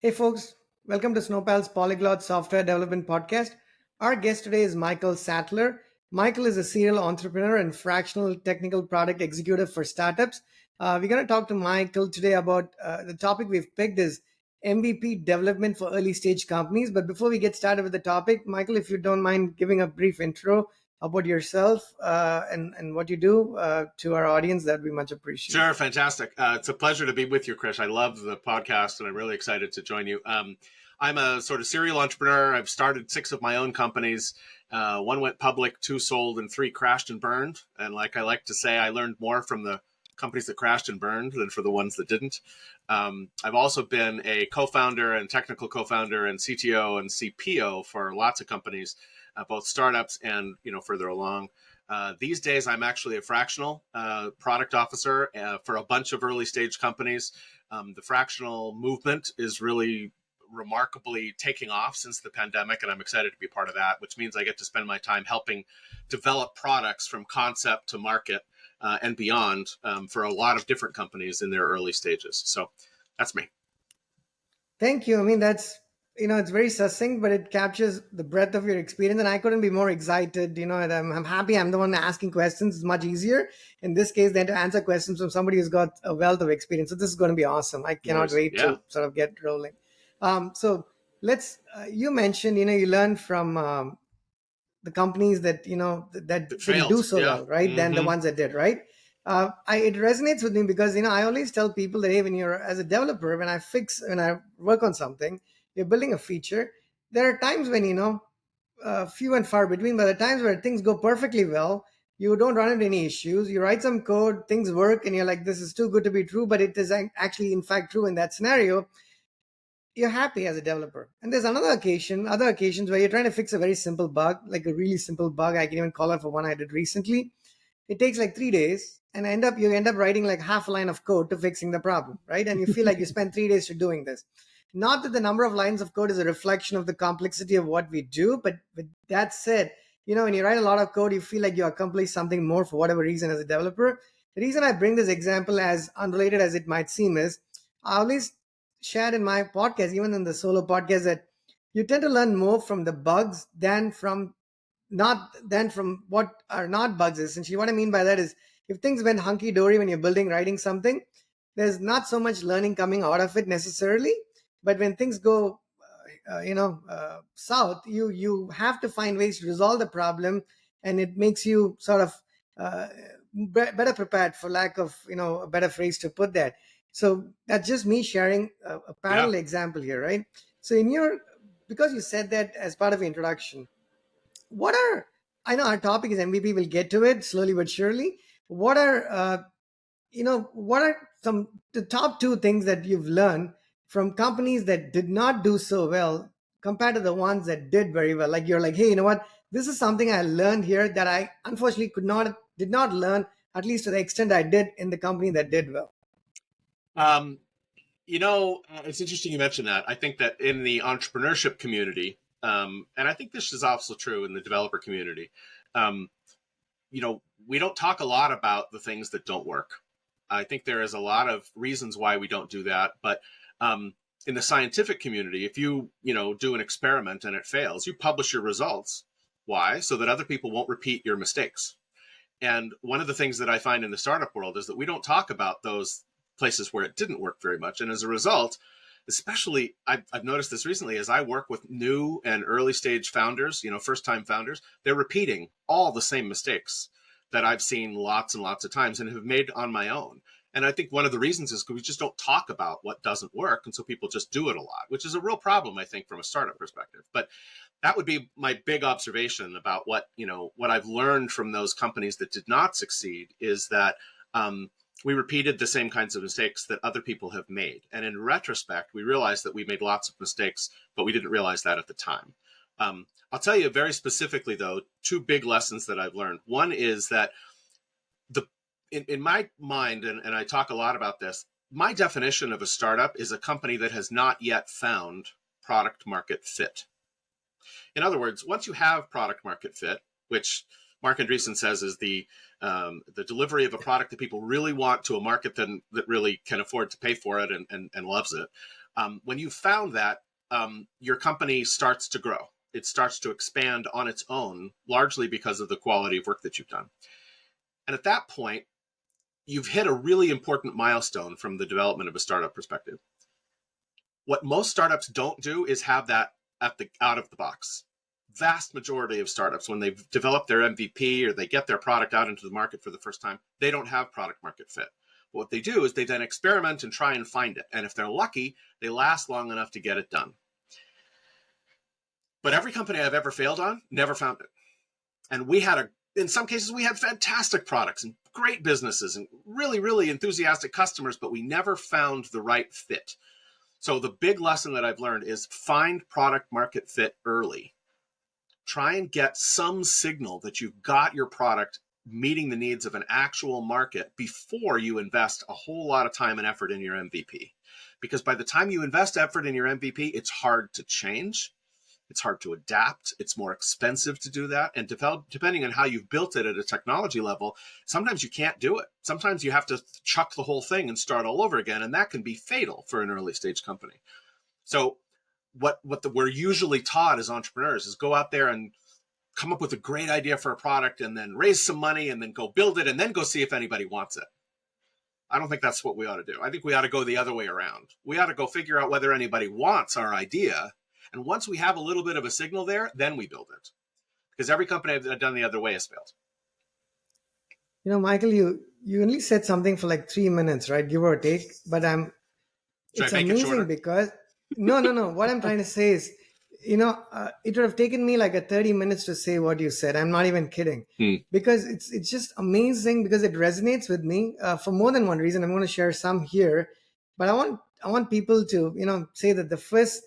Hey folks, welcome to Snowpal's Polyglot Software Development Podcast. Our guest today is Michael Sattler. Michael is a serial entrepreneur and fractional technical product executive for startups. We're going to talk to Michael today about the topic we've picked is MVP development for early stage companies. But before we get started with the topic, Michael, if you don't mind giving a brief intro about yourself and what you do to our audience, that'd be much appreciated. Sure, fantastic. It's a pleasure to be with you, Krish. I love the podcast, and I'm really excited to join you. I'm a sort of serial entrepreneur. I've started 6 of my own companies. One went public, 2 sold, and 3 crashed and burned. And like I like to say, I learned more from the companies that crashed and burned than for the ones that didn't. I've also been a co-founder and technical co-founder and CTO and CPO for lots of companies, both startups and further along. These days, I'm actually a fractional product officer for a bunch of early stage companies. The fractional movement is really remarkably taking off since the pandemic, and I'm excited to be part of that, which means I get to spend my time helping develop products from concept to market and beyond for a lot of different companies in their early stages. So that's me. Thank you. I mean, it's very succinct, but it captures the breadth of your experience. And I couldn't be more excited. And I'm happy I'm the one asking questions. It's much easier in this case than to answer questions from somebody who's got a wealth of experience. So this is going to be awesome. I cannot wait to sort of get rolling. So you mentioned, you learned from the companies that, that didn't failed. do so well, right? Mm-hmm. Than the ones that did, right? It resonates with me because I always tell people that hey, when you're as a developer, when I work on something, you're building a feature. There are times when few and far between. But the times where things go perfectly well, you don't run into any issues. You write some code, things work, and you're like, this is too good to be true. But it is actually, in fact, true in that scenario. You're happy as a developer. And there's other occasions where you're trying to fix a very simple bug, like a really simple bug. I can even call it for one I did recently. It takes like 3 days, and you end up writing like half a line of code to fixing the problem, right? And you feel like you spent 3 days to doing this. Not that the number of lines of code is a reflection of the complexity of what we do, but with that said, when you write a lot of code, you feel like you accomplish something more for whatever reason as a developer. The reason I bring this example, as unrelated as it might seem, is I always shared in my podcast, even in the solo podcast, that you tend to learn more from the bugs than from what are not bugs. Essentially, what I mean by that is if things went hunky dory when you're writing something, there's not so much learning coming out of it necessarily. But when things go south, you have to find ways to resolve the problem, and it makes you sort of better prepared, for lack of a better phrase to put that. So that's just me sharing a parallel example here, right? So because you said that as part of the introduction, I know our topic is MVP, we'll get to it slowly but surely. What are the top 2 things that you've learned from companies that did not do so well compared to the ones that did very well? Like you're like, hey, you know what? This is something I learned here that I unfortunately did not learn, at least to the extent I did in the company that did well. It's interesting you mentioned that. I think that in the entrepreneurship community, and I think this is also true in the developer community, we don't talk a lot about the things that don't work. I think there is a lot of reasons why we don't do that. But in the scientific community, if you do an experiment and it fails, you publish your results. Why? So that other people won't repeat your mistakes. And one of the things that I find in the startup world is that we don't talk about those places where it didn't work very much. And as a result, especially I've noticed this recently as I work with new and early stage founders, first time founders, they're repeating all the same mistakes that I've seen lots and lots of times and have made on my own. And I think one of the reasons is because we just don't talk about what doesn't work. And so people just do it a lot, which is a real problem, I think, from a startup perspective. But that would be my big observation about what I've learned from those companies that did not succeed is that we repeated the same kinds of mistakes that other people have made. And in retrospect, we realized that we made lots of mistakes, but we didn't realize that at the time. I'll tell you very specifically, though, 2 big lessons that I've learned. One is that in my mind, and I talk a lot about this, my definition of a startup is a company that has not yet found product market fit. In other words, once you have product market fit, which Mark Andreessen says is the delivery of a product that people really want to a market that really can afford to pay for it and loves it. When you've found that, your company starts to grow. It starts to expand on its own, largely because of the quality of work that you've done. And at that point, you've hit a really important milestone from the development of a startup perspective. What most startups don't do is have that out of the box. Vast majority of startups, when they've developed their MVP or they get their product out into the market for the first time, they don't have product market fit. But what they do is they then experiment and try and find it. And if they're lucky, they last long enough to get it done. But every company I've ever failed on never found it. And in some cases, we had fantastic products and great businesses and really, really enthusiastic customers, but we never found the right fit. So the big lesson that I've learned is find product market fit early. Try and get some signal that you've got your product meeting the needs of an actual market before you invest a whole lot of time and effort in your MVP. Because by the time you invest effort in your MVP, it's hard to change. It's hard to adapt. It's more expensive to do that. And depending on how you've built it at a technology level, sometimes you can't do it. Sometimes you have to chuck the whole thing and start all over again. And that can be fatal for an early stage company. So what we're usually taught as entrepreneurs is go out there and come up with a great idea for a product and then raise some money and then go build it and then go see if anybody wants it. I don't think that's what we ought to do. I think we ought to go the other way around. We ought to go figure out whether anybody wants our idea. And once we have a little bit of a signal there, then we build it. Because every company I've done the other way has failed. Michael, you only said something for like 3 minutes, right? Give or take. But Should it's I make it shorter? amazing because no. What I'm trying to say is, it would have taken me like a 30 minutes to say what you said. I'm not even kidding, because it's just amazing because it resonates with me for more than one reason. I'm going to share some here, but I want people to say that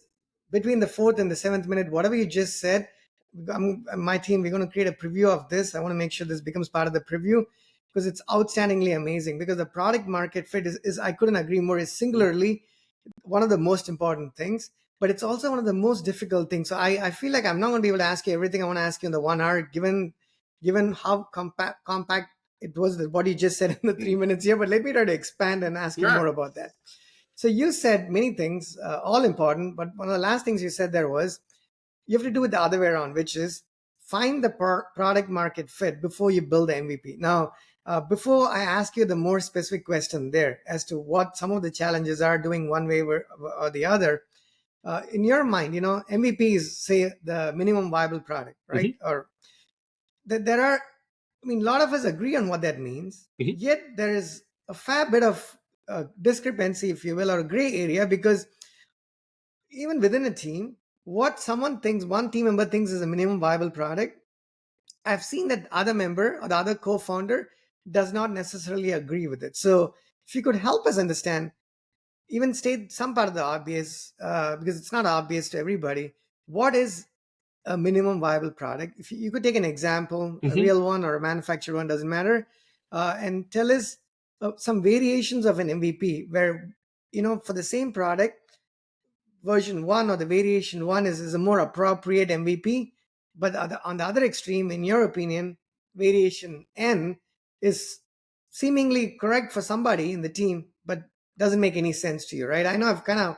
between the fourth and the seventh minute, whatever you just said, my team, we're going to create a preview of this. I want to make sure this becomes part of the preview because it's outstandingly amazing. Because the product market fit is I couldn't agree more, is singularly one of the most important things, but it's also one of the most difficult things. So I feel like I'm not going to be able to ask you everything I want to ask you in the 1 hour, given how compact it was, what you just said in the 3 minutes here. But let me try to expand and ask you more about that. So you said many things, all important, but one of the last things you said there was you have to do it the other way around, which is find the product market fit before you build the MVP. Now, before I ask you the more specific question there as to what some of the challenges are doing one way or the other, in your mind, MVP is, say, the minimum viable product, right? Or there are, a lot of us agree on what that means, yet there is a fair bit of discrepancy, if you will, or a gray area, because even within a team, what one team member thinks is a minimum viable product, I've seen that other member or the other co-founder does not necessarily agree with it. So if you could help us understand, even state some part of the obvious, because it's not obvious to everybody, what is a minimum viable product? If you could take an example, a real one or a manufactured one, doesn't matter, and tell us some variations of an MVP where, for the same product, version 1 or the variation 1 is a more appropriate MVP. But on the other extreme, in your opinion, variation N is seemingly correct for somebody in the team, but doesn't make any sense to you, right? I know I've kind of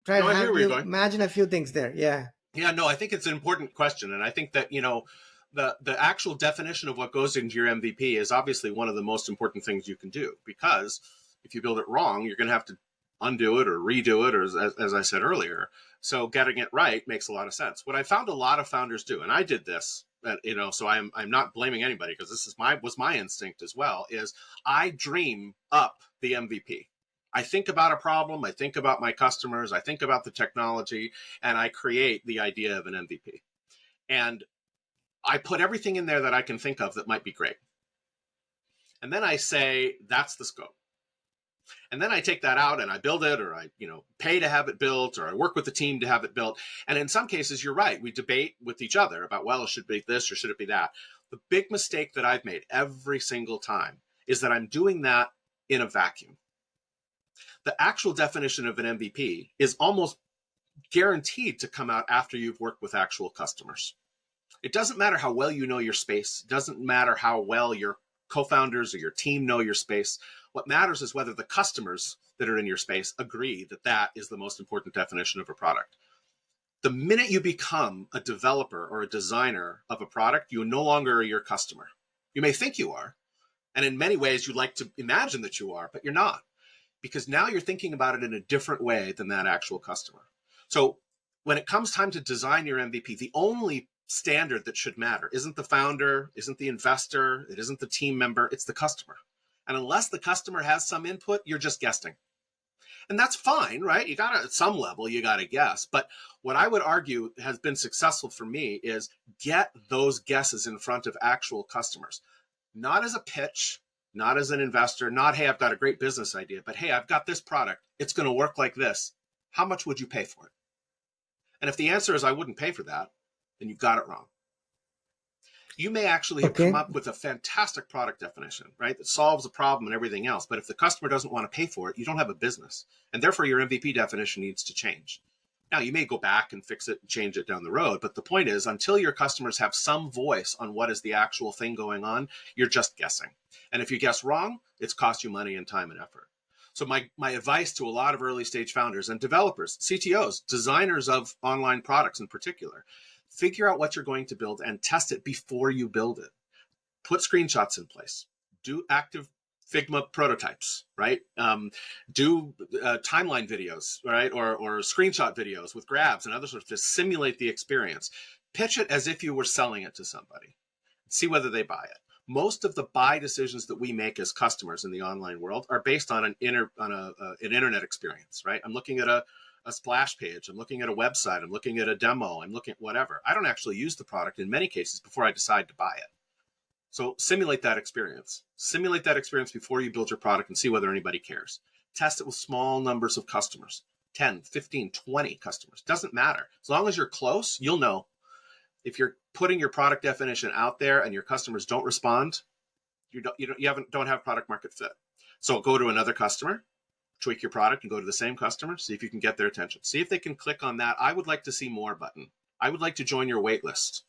tried to have you imagine a few things there. Yeah. Yeah, no, I think it's an important question. And I think that, the actual definition of what goes into your MVP is obviously one of the most important things you can do, because if you build it wrong, you're going to have to undo it or redo it, or as I said earlier. So getting it right makes a lot of sense. What I found a lot of founders do, and I did this, so I'm not blaming anybody because this was my instinct as well, is I dream up the MVP. I think about a problem, I think about my customers, I think about the technology, and I create the idea of an MVP. And I put everything in there that I can think of that might be great. And then I say, that's the scope. And then I take that out and I build it, or I, pay to have it built, or I work with the team to have it built. And in some cases, you're right. We debate with each other about, well, it should be this or should it be that. The big mistake that I've made every single time is that I'm doing that in a vacuum. The actual definition of an MVP is almost guaranteed to come out after you've worked with actual customers. It doesn't matter how well you know your space. It doesn't matter how well your co-founders or your team know your space. What matters is whether the customers that are in your space agree that that is the most important definition of a product. The minute you become a developer or a designer of a product, you no longer are your customer. You may think you are, and in many ways you'd like to imagine that you are, but you're not, because now you're thinking about it in a different way than that actual customer. So when it comes time to design your MVP, the only standard that should matter isn't the founder, isn't the investor, it isn't the team member, it's the customer. And unless the customer has some input, you're just guessing. And that's fine, right? You gotta, at some level, you gotta guess. But what I would argue has been successful for me is get those guesses in front of actual customers, not as a pitch, not as an investor, not, hey, I've got a great business idea, but hey, I've got this product. It's going to work like this. How much would you pay for it? And if the answer is I wouldn't pay for that, then you got it wrong. You may actually have come Okay. up with a fantastic product definition, right, that solves a problem and everything else. But if the customer doesn't want to pay for it, you don't have a business. And therefore, your MVP definition needs to change. Now, you may go back and fix it and change it down the road. But the point is, until your customers have some voice on what is the actual thing going on, you're just guessing. And if you guess wrong, it's cost you money and time and effort. So my advice to a lot of early stage founders and developers, CTOs, designers of online products in particular, figure out what you're going to build and test it before you build it. Put screenshots in place. Do active Figma prototypes, right? Do timeline videos, right? Or screenshot videos with grabs and other sorts to simulate the experience. Pitch it as if you were selling it to somebody. See whether they buy it. Most of the buy decisions that we make as customers in the online world are based on an internet experience, right? I'm looking at a splash page. I'm looking at a website. I'm looking at a demo. I'm looking at whatever. I don't actually use the product in many cases before I decide to buy it. So simulate that experience. Simulate that experience before you build your product and see whether anybody cares. Test it with small numbers of customers, 10, 15, 20 customers. Doesn't matter. As long as you're close, you'll know. If you're putting your product definition out there and your customers don't respond, you don't have product market fit. So go to another customer, tweak your product and go to the same customer, see if you can get their attention. See if they can click on that I would like to see more button. I would like to join your wait list.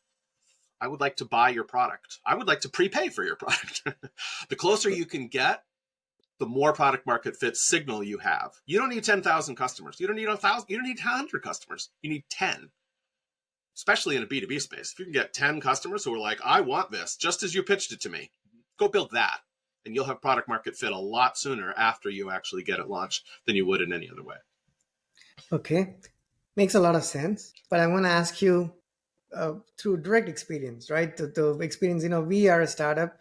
I would like to buy your product. I would like to prepay for your product. The closer you can get, the more product market fit signal you have. You don't need 10,000 customers. You don't need 1,000. You don't need 100 customers. You need 10, especially in a B2B space. If you can get 10 customers who are like, I want this, just as you pitched it to me, go build that. And you'll have product market fit a lot sooner after you actually get it launched than you would in any other way. Okay. Makes a lot of sense. But I want to ask you through direct experience, right? The experience, we are a startup.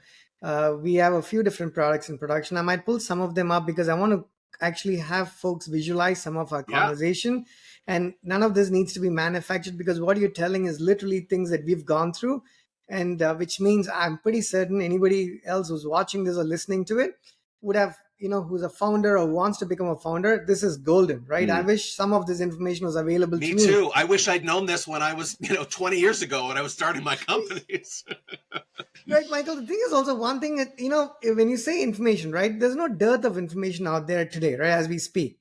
We have a few different products in production. I might pull some of them up because I want to actually have folks visualize some of our conversation. And none of this needs to be manufactured because what you're telling is literally things that we've gone through. And which means I'm pretty certain anybody else who's watching this or listening to it would have, who's a founder or wants to become a founder. This is golden, right? I wish some of this information was available to me. Me too. I wish I'd known this when I was, 20 years ago when I was starting my companies. Right, Michael. The thing is also one thing that, when you say information, right, there's no dearth of information out there today, right, as we speak.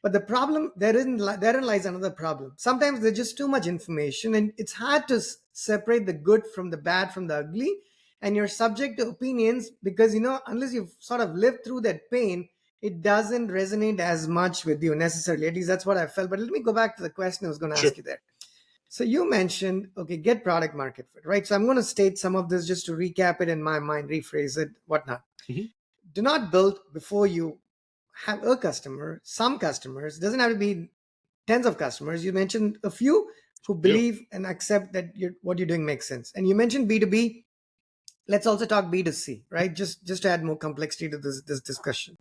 But the problem, therein lies another problem. Sometimes there's just too much information and it's hard to separate the good from the bad from the ugly. And you're subject to opinions because, unless you've sort of lived through that pain, it doesn't resonate as much with you necessarily. At least that's what I felt. But let me go back to the question I was going to ask you there. So you mentioned, okay, get product market fit, right? So I'm going to state some of this just to recap it in my mind, rephrase it, whatnot. Mm-hmm. Do not build before you have a customer. Some customers, doesn't have to be tens of customers. You mentioned a few who believe and accept that what you're doing makes sense. And you mentioned B2B. Let's also talk B2C, right? Just to add more complexity to this discussion.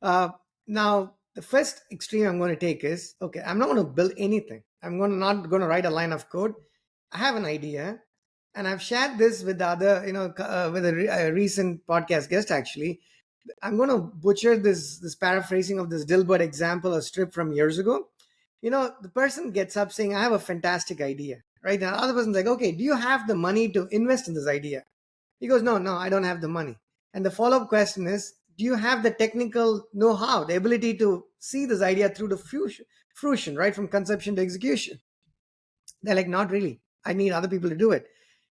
Now, the first extreme I'm going to take is, okay, I'm not going to build anything. I'm not going to write a line of code. I have an idea, and I've shared this with the other, with a recent podcast guest actually. I'm going to butcher this paraphrasing of this Dilbert example, a strip from years ago. The person gets up saying, I have a fantastic idea, right? And the other person's like, okay, do you have the money to invest in this idea? He goes, no, I don't have the money. And the follow-up question is, do you have the technical know-how, the ability to see this idea through the fruition, right? From conception to execution. They're like, not really. I need other people to do it.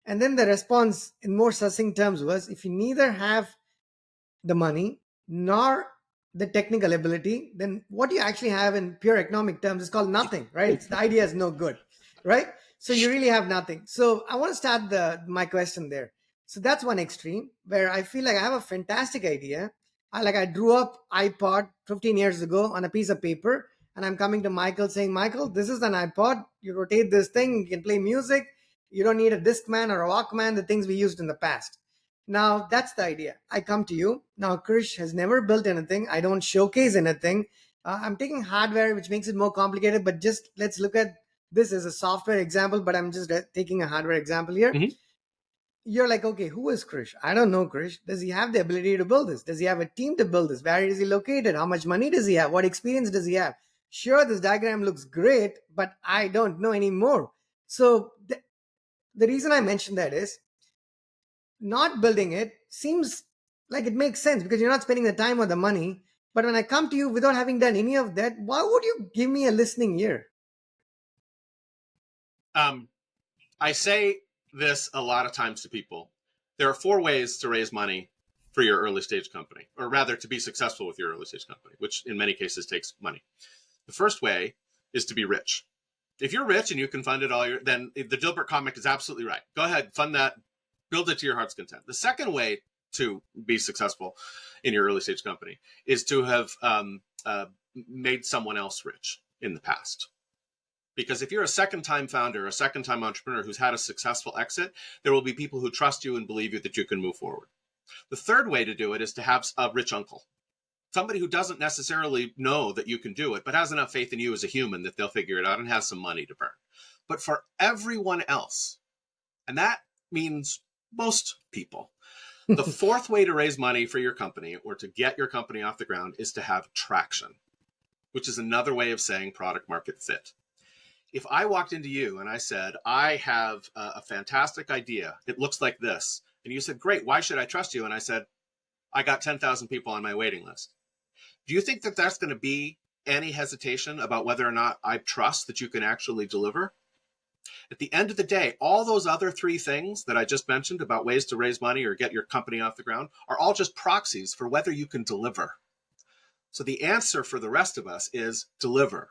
And then the response in more succinct terms was, if you neither have the money nor the technical ability, then what you actually have in pure economic terms is called nothing, right? The idea is no good, right? So you really have nothing. So I want to start my question there. So that's one extreme where I feel like I have a fantastic idea. I drew up iPod 15 years ago on a piece of paper, and I'm coming to Michael saying, Michael, this is an iPod. You rotate this thing, you can play music. You don't need a Discman or a Walkman, the things we used in the past. Now that's the idea. I come to you. Now Krish has never built anything. I don't showcase anything. I'm taking hardware, which makes it more complicated, but just let's look at this as a software example, but I'm just taking a hardware example here. Mhm. You're like, okay, who is Krish? I don't know Krish. Does he have the ability to build this? Does he have a team to build this? Where is he located? How much money does he have? What experience does he have? Sure, this diagram looks great, but I don't know anymore. So the reason I mentioned that is not building it seems like it makes sense because you're not spending the time or the money. But when I come to you without having done any of that, why would you give me a listening ear? Um, I say this a lot of times to people. There are 4 ways to raise money for your early stage company, or rather to be successful with your early stage company, which in many cases takes money. The first way is to be rich. If you're rich and you can fund it all, then the Dilbert comic is absolutely right. Go ahead, fund that, build it to your heart's content. The second way to be successful in your early stage company is to have made someone else rich in the past. Because if you're a second time founder, a second time entrepreneur who's had a successful exit, there will be people who trust you and believe you that you can move forward. The third way to do it is to have a rich uncle, somebody who doesn't necessarily know that you can do it, but has enough faith in you as a human that they'll figure it out and has some money to burn. But for everyone else, and that means most people, the fourth way to raise money for your company or to get your company off the ground is to have traction, which is another way of saying product market fit. If I walked into you and I said, I have a fantastic idea, it looks like this, and you said, great, why should I trust you? And I said, I got 10,000 people on my waiting list. Do you think that that's going to be any hesitation about whether or not I trust that you can actually deliver? At the end of the day, all those other 3 things that I just mentioned about ways to raise money or get your company off the ground are all just proxies for whether you can deliver. So the answer for the rest of us is deliver.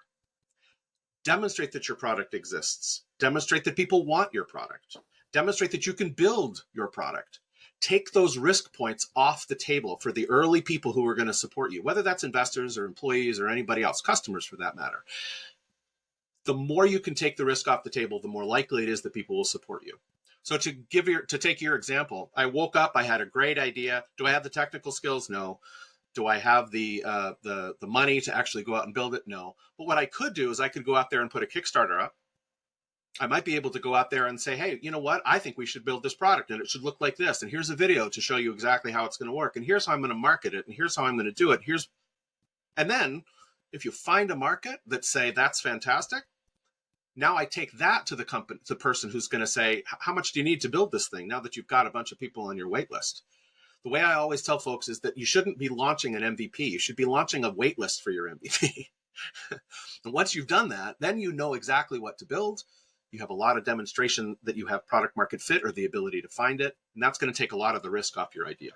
Demonstrate that your product exists. Demonstrate that people want your product. Demonstrate that you can build your product. Take those risk points off the table for the early people who are going to support you, whether that's investors or employees or anybody else, customers for that matter. The more you can take the risk off the table, the more likely it is that people will support you. So to take your example, I woke up, I had a great idea. Do I have the technical skills? No. Do I have the money to actually go out and build it? No. But what I could do is I could go out there and put a Kickstarter up. I might be able to go out there and say, hey, you know what? I think we should build this product and it should look like this. And here's a video to show you exactly how it's going to work. And here's how I'm going to market it. And here's how I'm going to do it. And then if you find a market that say that's fantastic, now I take that to the company, the person who's going to say, how much do you need to build this thing now that you've got a bunch of people on your wait list? The way I always tell folks is that you shouldn't be launching an MVP. You should be launching a wait list for your MVP. And once you've done that, then you know exactly what to build. You have a lot of demonstration that you have product market fit or the ability to find it. And that's going to take a lot of the risk off your idea.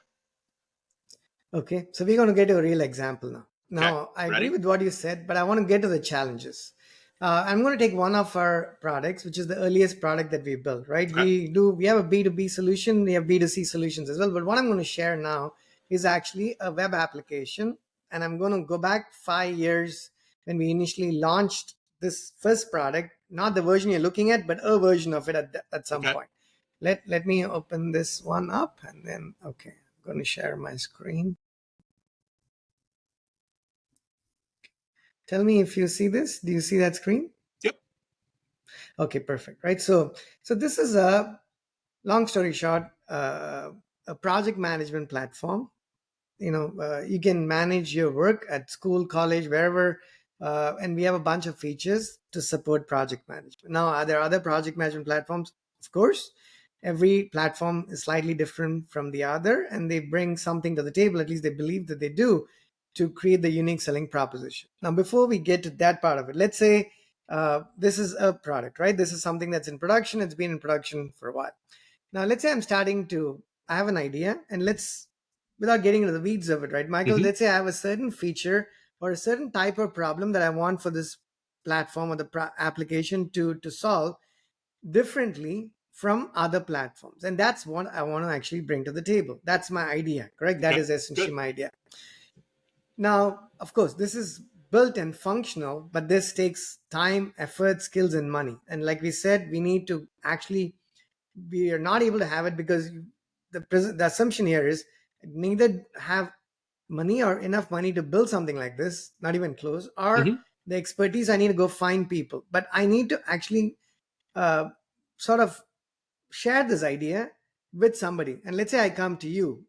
Okay, so we're going to get to a real example now. Okay, Now, I agree ready? with what you said, but I want to get to the challenges. I'm going to take one of our products, which is the earliest product that we built, right? Okay. We have a B2B solution, we have B2C solutions as well. But what I'm going to share now is actually a web application. And I'm going to go back 5 years when we initially launched this first product, not the version you're looking at, but a version of it at some Okay. point. Let me open this one up and then, okay, I'm going to share my screen. Tell me if you see this. Do you see that screen? Yep. Okay, perfect. Right. So this is a long story short, a project management platform. You can manage your work at school, college, wherever, and we have a bunch of features to support project management. Now, are there other project management platforms? Of course. Every platform is slightly different from the other, and they bring something to the table. At least they believe that they do, to create the unique selling proposition. Now, before we get to that part of it, let's say this is a product, right? This is something that's in production. It's been in production for a while. Now, let's say I have an idea, and let's without getting into the weeds of it, right, Michael? Hmm. Let's say I have a certain feature or a certain type of problem that I want for this platform or the application to solve differently from other platforms, and that's what I want to actually bring to the table. That's my idea, correct? That Okay, is essentially good. my idea. Now, of course, this is built and functional, but this takes time, effort, skills, and money. And like we said, we need to actually, we are not able to have it because the assumption here is neither have money or enough money to build something like this, not even close, or Hmm. the expertise. I need to go find people, but I need to actually uh, sort of share this idea with somebody. And let's say I come to you,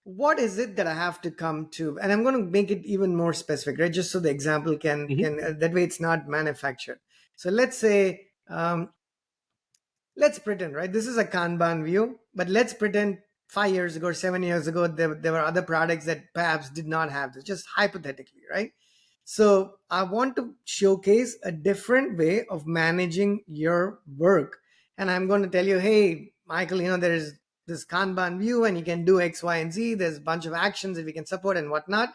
what is it that I have to come to? And I'm going to make it even more specific, right? Just so the example Hmm. can that way it's not manufactured. So let's say, let's pretend, right? This is a Kanban view, but let's pretend 5 years ago or 7 years ago, there were other products that perhaps did not have this, just hypothetically, right? So I want to showcase a different way of managing your work. And I'm going to tell you, hey, Michael, there is this Kanban view and you can do X, Y, and Z. There's a bunch of actions that we can support and whatnot.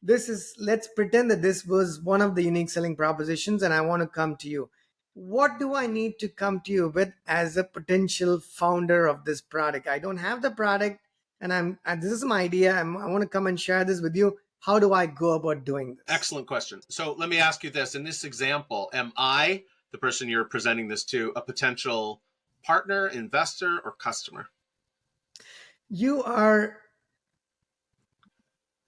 This is, let's pretend that this was one of the unique selling propositions and I want to come to you. What do I need to come to you with as a potential founder of this product? I don't have the product, and this is my idea. I want to come and share this with you. How do I go about doing this? Excellent question. So let me ask you this. In this example, am I, the person you're presenting this to, a potential partner, investor, or customer? You are,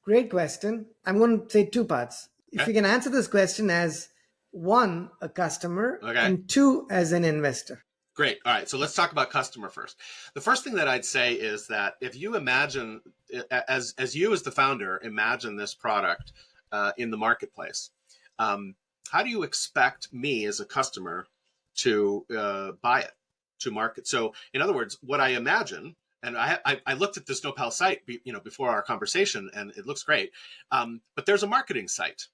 great question. I'm going to say two parts. If Okay. you can answer this question as one, a customer, Okay. and two, as an investor. Great. All right. So let's talk about customer first. The first thing that I'd say is that if you imagine, as you as the founder imagine this product in the marketplace, um, how do you expect me as a customer to buy it, to market? So, in other words, what I imagine, and I looked at the Snowpal site, before our conversation, and it looks great. But there's a marketing site,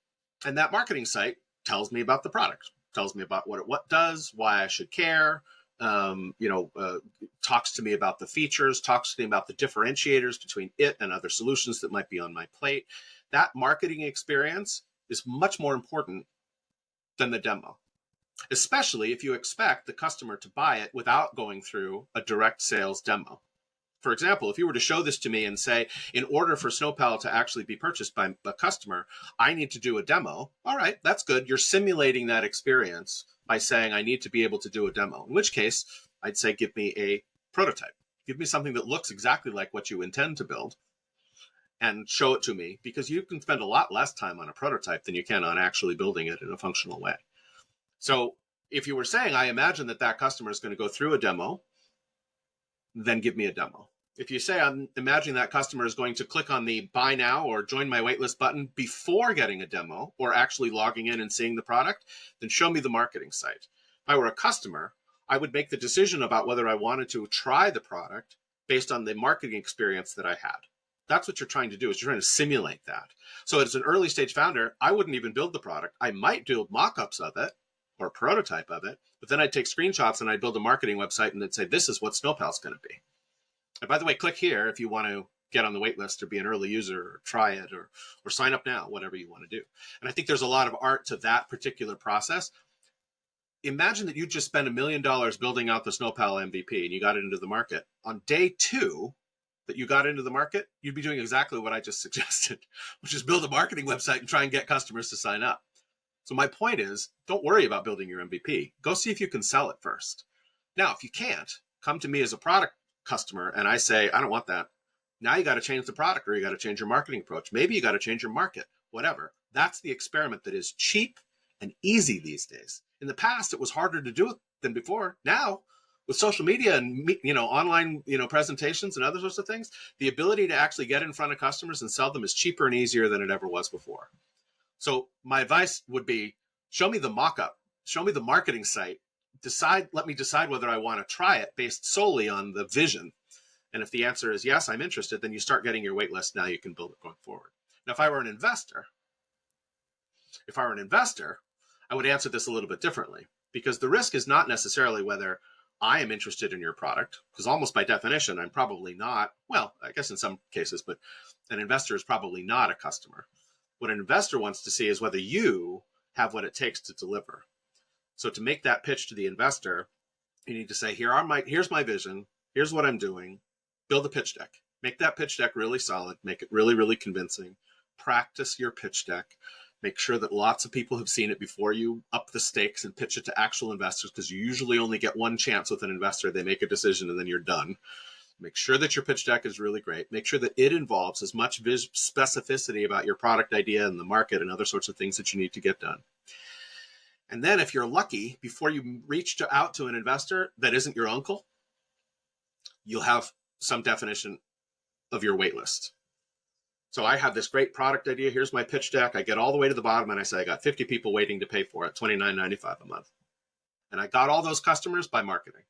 and that marketing site tells me about the product, tells me about what it does, why I should care, um, you know, uh, talks to me about the features, talks to me about the differentiators between it and other solutions that might be on my plate. That marketing experience is much more important than the demo, especially if you expect the customer to buy it without going through a direct sales demo. For example, if you were to show this to me and say, in order for Snowpal to actually be purchased by a customer, I need to do a demo. All right, that's good. You're simulating that experience by saying, I need to be able to do a demo. In which case, I'd say, give me a prototype. Give me something that looks exactly like what you intend to build and show it to me, because you can spend a lot less time on a prototype than you can on actually building it in a functional way. So if you were saying, I imagine that that customer is going to go through a demo, then give me a demo. If you say, I'm imagining that customer is going to click on the buy now or join my waitlist button before getting a demo or actually logging in and seeing the product, then show me the marketing site. If I were a customer, I would make the decision about whether I wanted to try the product based on the marketing experience that I had. That's what you're trying to do, is you're trying to simulate that. So as an early stage founder, I wouldn't even build the product. I might build mock-ups of it or a prototype of it, but then I'd take screenshots and I'd build a marketing website and they'd say, this is what Snowpal's going to be. And by the way, click here if you want to get on the wait list or be an early user or try it or sign up now, whatever you want to do. And I think there's a lot of art to that particular process. Imagine that you just spent $1 million building out the Snowpal MVP and you got it into the market. On day 2 that you got into the market, you'd be doing exactly what I just suggested, which is build a marketing website and try and get customers to sign up. So my point is, don't worry about building your MVP. Go see if you can sell it first. Now, if you can't, come to me as a product customer and I say, I don't want that. Now you got to change the product or you got to change your marketing approach. Maybe you got to change your market, whatever. That's the experiment that is cheap and easy these days. In the past, it was harder to do it than before. Now, with social media and online presentations and other sorts of things, the ability to actually get in front of customers and sell them is cheaper and easier than it ever was before. So my advice would be, show me the mock-up, show me the marketing site, let me decide whether I want to try it based solely on the vision. And if the answer is yes, I'm interested, then you start getting your wait list. Now you can build it going forward. Now, if I were an investor, I would answer this a little bit differently, because the risk is not necessarily whether I am interested in your product, because almost by definition, I'm probably not. Well, I guess in some cases, but An investor is probably not a customer. What an investor wants to see is whether you have what it takes to deliver. So to make that pitch to the investor, you need to say, here's my vision, here's what I'm doing, build a pitch deck. Make that pitch deck really solid, make it really, really convincing. Practice your pitch deck. Make sure that lots of people have seen it before you up the stakes and pitch it to actual investors, because you usually only get one chance with an investor. They make a decision and then you're done. Make sure that your pitch deck is really great. Make sure that it involves as much specificity about your product idea and the market and other sorts of things that you need to get done. And then if you're lucky, before you reach out to an investor that isn't your uncle, you'll have some definition of your wait list. So I have this great product idea. Here's my pitch deck. I get all the way to the bottom and I say, I got 50 people waiting to pay for it, $29.95 a month. And I got all those customers by marketing.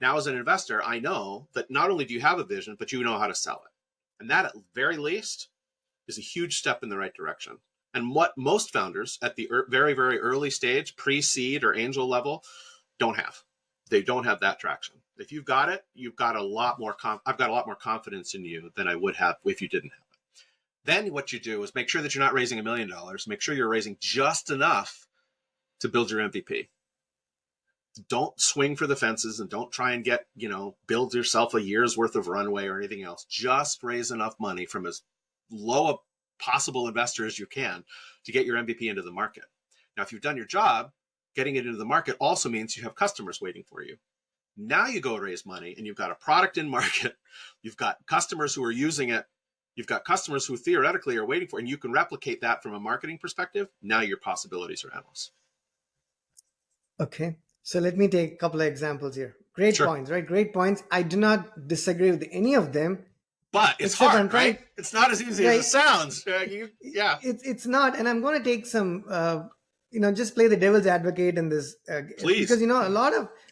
Now, as an investor, I know that not only do you have a vision, but you know how to sell it. And that, at very least, is a huge step in the right direction. And what most founders at the very, very early stage, pre-seed or angel level, don't have. They don't have that traction. If you've got it, you've got a lot more. I've got a lot more confidence in you than I would have if you didn't have it. Then what you do is make sure that you're not raising $1 million. Make sure you're raising just enough to build your MVP. Don't swing for the fences and don't try and get, build yourself a year's worth of runway or anything else. Just raise enough money from as low a possible investor as you can to get your MVP into the market. Now, if you've done your job, getting it into the market also means you have customers waiting for you. Now you go raise money and you've got a product in market. You've got customers who are using it. You've got customers who theoretically are waiting for it, and you can replicate that from a marketing perspective. Now your possibilities are endless. Okay. So let me take a couple of examples here. Great points, right? Great points. I do not disagree with any of them. But it's hard, right? It's not as easy as it sounds. Yeah. It's not. And I'm going to take some, just play the devil's advocate in this. Please. Because,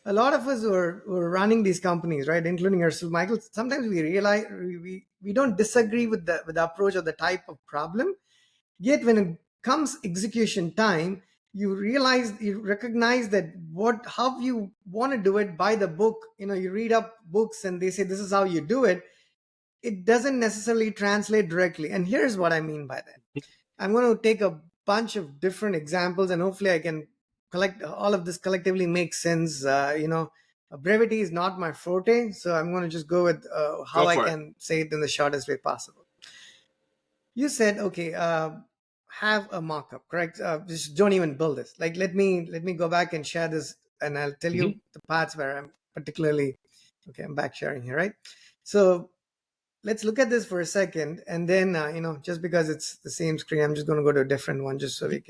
a lot of us who are running these companies, right, including yourself, Michael, sometimes we realize we don't disagree with the approach or the type of problem. Yet when it comes execution time, you recognize that how you want to do it by the book. You read up books and they say this is how you do it. It doesn't necessarily translate directly. And here's what I mean by that. I'm going to take a bunch of different examples and hopefully I can collect all of this collectively makes sense. Brevity is not my forte. So I'm going to just go with how I can say it in the shortest way possible. You said, okay, have a mock-up, correct? Just don't even build this. Like, let me go back and share this and I'll tell you the parts where I'm particularly, okay, I'm back sharing here, right? So let's look at this for a second. And then, just because it's the same screen, I'm just going to go to a different one just so we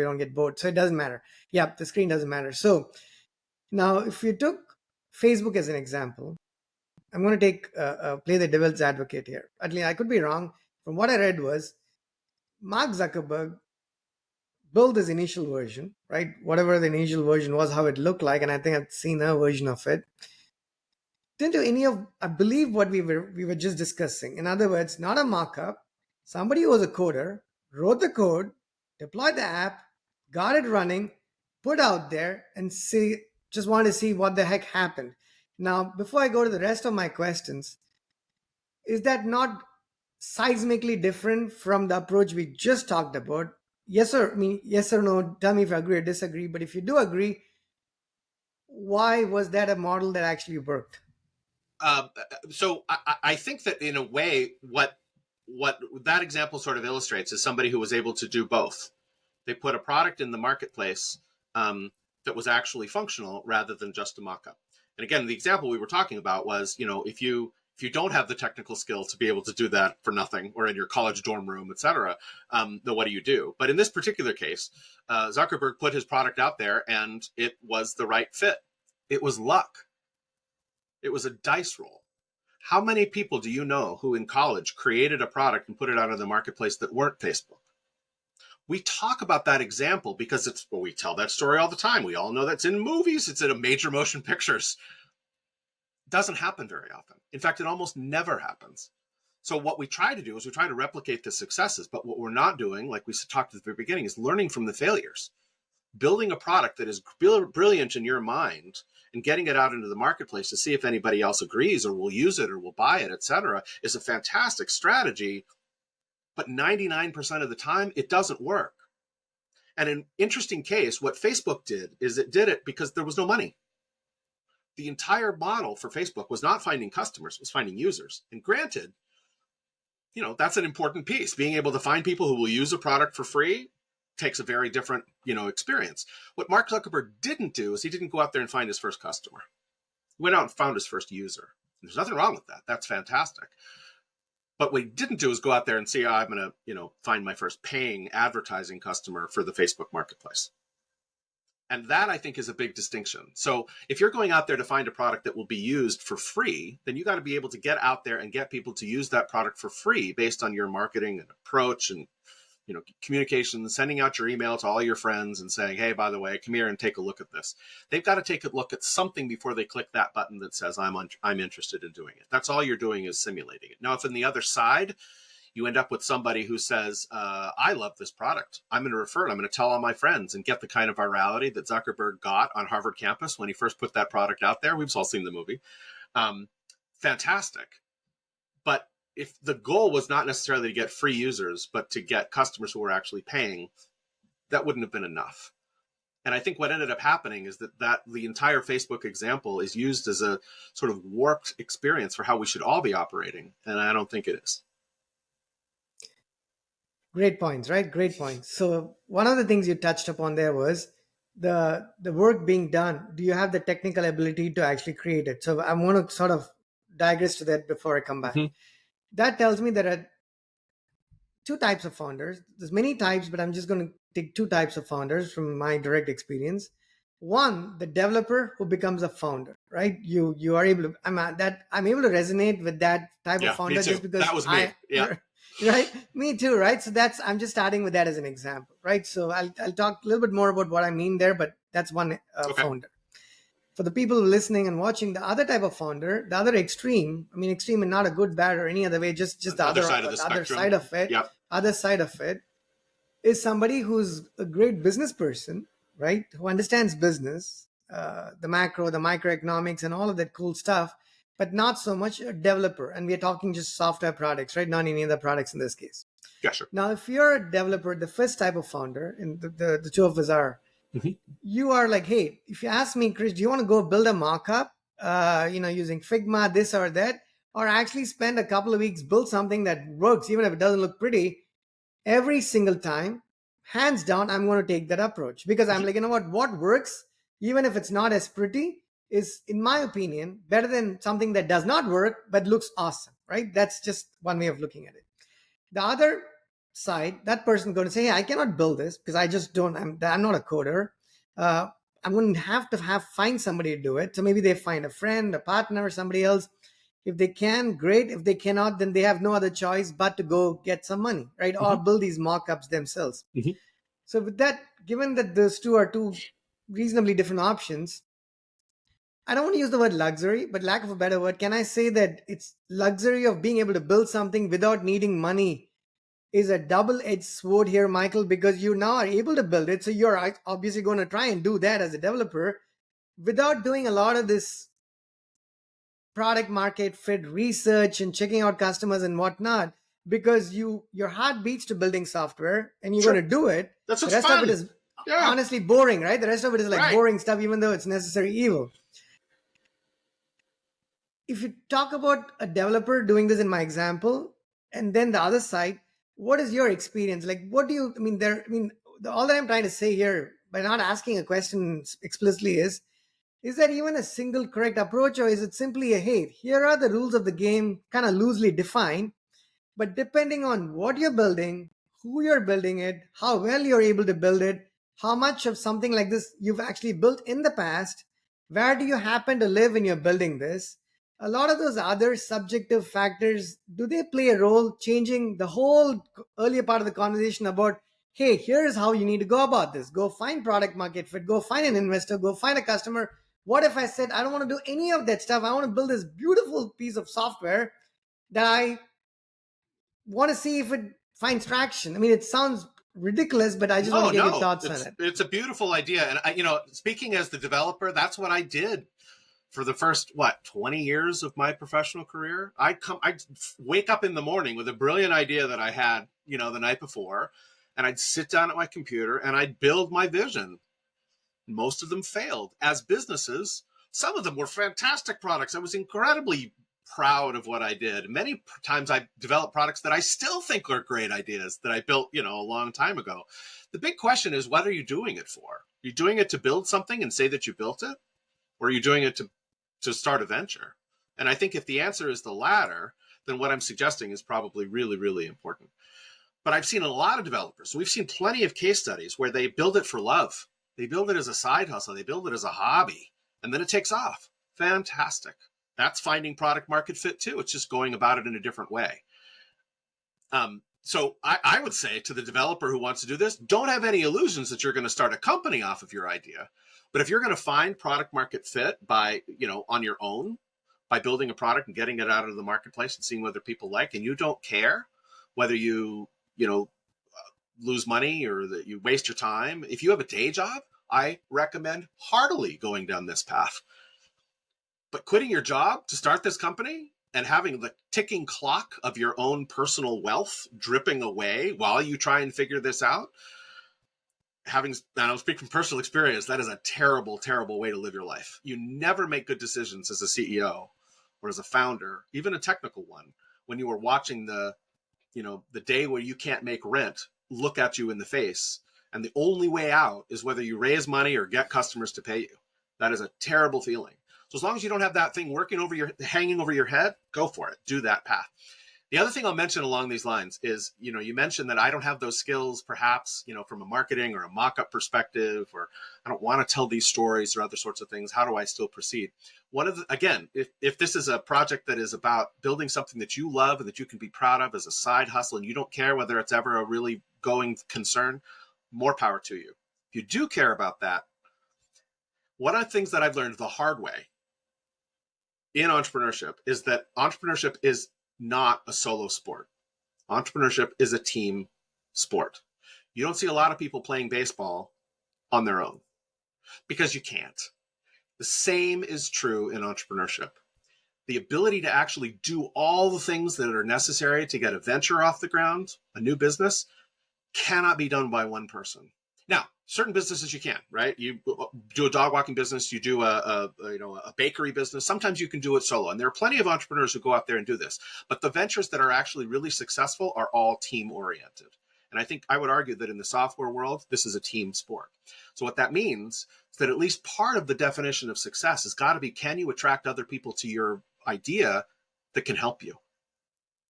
don't get bored. So it doesn't matter. Yeah, the screen doesn't matter. So now if you took Facebook as an example, I'm going to take play the devil's advocate here. At least I could be wrong. From what I read was Mark Zuckerberg built this initial version, right? Whatever the initial version was, how it looked like. And I think I've seen a version of it. Didn't do any of, I believe, what we were just discussing. In other words, not a mock-up. Somebody who was a coder wrote the code, deployed the app, got it running, put out there, and just wanted to see what the heck happened. Now, before I go to the rest of my questions, is that not seismically different from the approach we just talked about? Yes or no, tell me if you agree or disagree. But if you do agree, why was that a model that actually worked? So I think that in a way, what that example sort of illustrates is somebody who was able to do both. They put a product in the marketplace that was actually functional rather than just a mock-up. And again, the example we were talking about was, if you don't have the technical skill to be able to do that for nothing or in your college dorm room, et cetera, then what do you do? But in this particular case, Zuckerberg put his product out there and it was the right fit. It was luck. It was a dice roll. How many people do you know who in college created a product and put it out in the marketplace that weren't Facebook? We talk about that example because we tell that story all the time. We all know that's in movies. It's in major motion pictures. It doesn't happen very often. In fact, it almost never happens. So what we try to do is we try to replicate the successes. But what we're not doing, like we talked at the very beginning, is learning from the failures. Building a product that is brilliant in your mind and getting it out into the marketplace to see if anybody else agrees or will use it or will buy it, etc., is a fantastic strategy. But 99% of the time, it doesn't work. And an interesting case, what Facebook did is it did it because there was no money. The entire model for Facebook was not finding customers, it was finding users. And granted, that's an important piece. Being able to find people who will use a product for free takes a very different, experience. What Mark Zuckerberg didn't do is he didn't go out there and find his first customer. He went out and found his first user. There's nothing wrong with that. That's fantastic. But what he didn't do is go out there and say, I'm going to, find my first paying advertising customer for the Facebook marketplace. And that, I think, is a big distinction. So if you're going out there to find a product that will be used for free, then you got to be able to get out there and get people to use that product for free based on your marketing and approach and communication, sending out your email to all your friends and saying, hey, by the way, come here and take a look at this. They've got to take a look at something before they click that button that says, I'm interested in doing it. That's all you're doing is simulating it. Now, if on the other side, you end up with somebody who says, I love this product. I'm going to refer it. I'm going to tell all my friends and get the kind of virality that Zuckerberg got on Harvard campus when he first put that product out there. We've all seen the movie. Fantastic. But if the goal was not necessarily to get free users, but to get customers who were actually paying, that wouldn't have been enough. And I think what ended up happening is that the entire Facebook example is used as a sort of warped experience for how we should all be operating. And I don't think it is. Great points, right? Great points. So one of the things you touched upon there was the work being done. Do you have the technical ability to actually create it? So I want to sort of digress to that before I come back. Mm-hmm. That tells me there are two types of founders. There's many types, but I'm just going to take two types of founders from my direct experience. One, the developer who becomes a founder, right? You are able to. I'm able to resonate with that type of founder just because that was me. Right, me too, right? So I'm just starting with that as an example, right? So I'll talk a little bit more about what I mean there, but that's one founder. For the people listening and watching, the other type of founder, the other extreme, extreme and not a good, bad, or any other way, just the other side of the other side of it. Yep. Other side of it is somebody who's a great business person, right? Who understands business, the macro, the microeconomics, and all of that cool stuff, but not so much a developer. And we're talking just software products, right? Not any other products in this case. Yeah, sure. Now, if you're a developer, the first type of founder, and the two of us are, you are like, hey, if you ask me, Krish, do you want to go build a mock-up, using Figma, this or that, or actually spend a couple of weeks, build something that works, even if it doesn't look pretty, every single time, hands down, I'm going to take that approach because I'm like, what works, even if it's not as pretty, is, in my opinion, better than something that does not work, but looks awesome, right? That's just one way of looking at it. The other side, that person going to say, hey, I cannot build this because I just don't, I'm not a coder. I'm going to have find somebody to do it. So maybe they find a friend, a partner, somebody else. If they can, great. If they cannot, then they have no other choice but to go get some money, right? Or build these mock-ups themselves. So with that, given that those two are two reasonably different options, I don't want to use the word luxury, but lack of a better word, can I say that it's luxury of being able to build something without needing money is a double-edged sword here, Michael, because you now are able to build it. So you're obviously going to try and do that as a developer without doing a lot of this product market fit research and checking out customers and whatnot, because your heart beats to building software and you're going to do it. That's the what's rest fun. of it is honestly boring, right? The rest of it is like boring stuff, even though it's necessary evil. If you talk about a developer doing this in my example, and then the other side, what is your experience? Like, what do you, all that I'm trying to say here by not asking a question explicitly is there even a single correct approach, or is it simply a, hey, here are the rules of the game, kind of loosely defined, but depending on what you're building, who you're building it, how well you're able to build it, how much of something like this you've actually built in the past, where do you happen to live when you're building this? A lot of those other subjective factors, do they play a role changing the whole earlier part of the conversation about, hey, here's how you need to go about this. Go find product market fit, go find an investor, go find a customer. What if I said, I don't want to do any of that stuff. I want to build this beautiful piece of software that I want to see if it finds traction. It sounds ridiculous, but I just want No, to get your no, thoughts on it. it's a beautiful idea, and speaking as the developer, that's what I did for the first 20 years of my professional career. I'd wake up in the morning with a brilliant idea that I had, the night before, and I'd sit down at my computer and I'd build my vision. Most of them failed as businesses. Some of them were fantastic products. I was incredibly proud of what I did. Many times I developed products that I still think are great ideas that I built, a long time ago. The big question is, what are you doing it for? Are you doing it to build something and say that you built it? Or are you doing it to start a venture? And I think if the answer is the latter, then what I'm suggesting is probably really, really important. But I've seen a lot of developers. We've seen plenty of case studies where they build it for love. They build it as a side hustle. They build it as a hobby, and then it takes off. Fantastic. That's finding product market fit too. It's just going about it in a different way. So I would say to the developer who wants to do this, don't have any illusions that you're going to start a company off of your idea. But if you're going to find product market fit by, on your own, by building a product and getting it out into the marketplace and seeing whether people like, and you don't care whether you lose money or that you waste your time. If you have a day job, I recommend heartily going down this path. But quitting your job to start this company and having the ticking clock of your own personal wealth dripping away while you try and figure this out, and I'll speak from personal experience, that is a terrible, terrible way to live your life. You never make good decisions as a CEO or as a founder, even a technical one, when you are watching the day where you can't make rent look at you in the face. And the only way out is whether you raise money or get customers to pay you. That is a terrible feeling. So as long as you don't have that thing hanging over your head, go for it. Do that path. The other thing I'll mention along these lines is, you mentioned that I don't have those skills, perhaps, from a marketing or a mock-up perspective, or I don't want to tell these stories or other sorts of things. How do I still proceed? Again, if this is a project that is about building something that you love and that you can be proud of as a side hustle, and you don't care whether it's ever a really going concern, more power to you. If you do care about that, one of the things that I've learned the hard way in entrepreneurship is that entrepreneurship is not a solo sport. Entrepreneurship is a team sport. You don't see a lot of people playing baseball on their own because you can't. The same is true in entrepreneurship. The ability to actually do all the things that are necessary to get a venture off the ground, a new business, cannot be done by one person. Now, certain businesses you can, right? You do a dog walking business, you do a bakery business. Sometimes you can do it solo, and there are plenty of entrepreneurs who go out there and do this. But the ventures that are actually really successful are all team oriented. And I think I would argue that in the software world, this is a team sport. So what that means is that at least part of the definition of success has got to be, can you attract other people to your idea that can help you?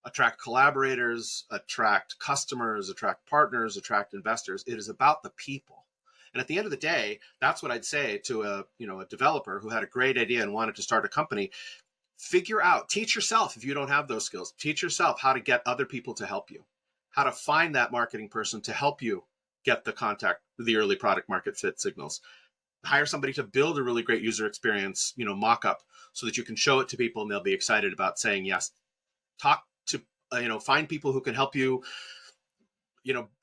Attract collaborators, attract customers, attract partners, attract investors. It is about the people. And at the end of the day, that's what I'd say to a developer who had a great idea and wanted to start a company. Teach yourself, if you don't have those skills, teach yourself how to get other people to help you, how to find that marketing person to help you get the early product market fit signals. Hire somebody to build a really great user experience, mock-up, so that you can show it to people and they'll be excited about saying yes. Talk to, find people who can help you,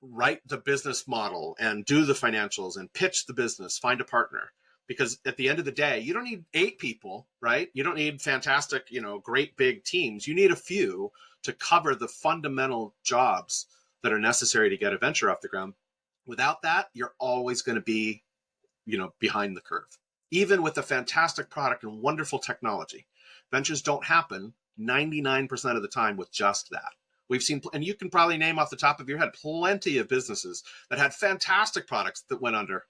write the business model and do the financials and pitch the business, find a partner. Because at the end of the day, you don't need 8 people, right? You don't need fantastic, great big teams. You need a few to cover the fundamental jobs that are necessary to get a venture off the ground. Without that, you're always going to be, behind the curve. Even with a fantastic product and wonderful technology, ventures don't happen 99% of the time with just that. We've seen, and you can probably name off the top of your head, plenty of businesses that had fantastic products that went under.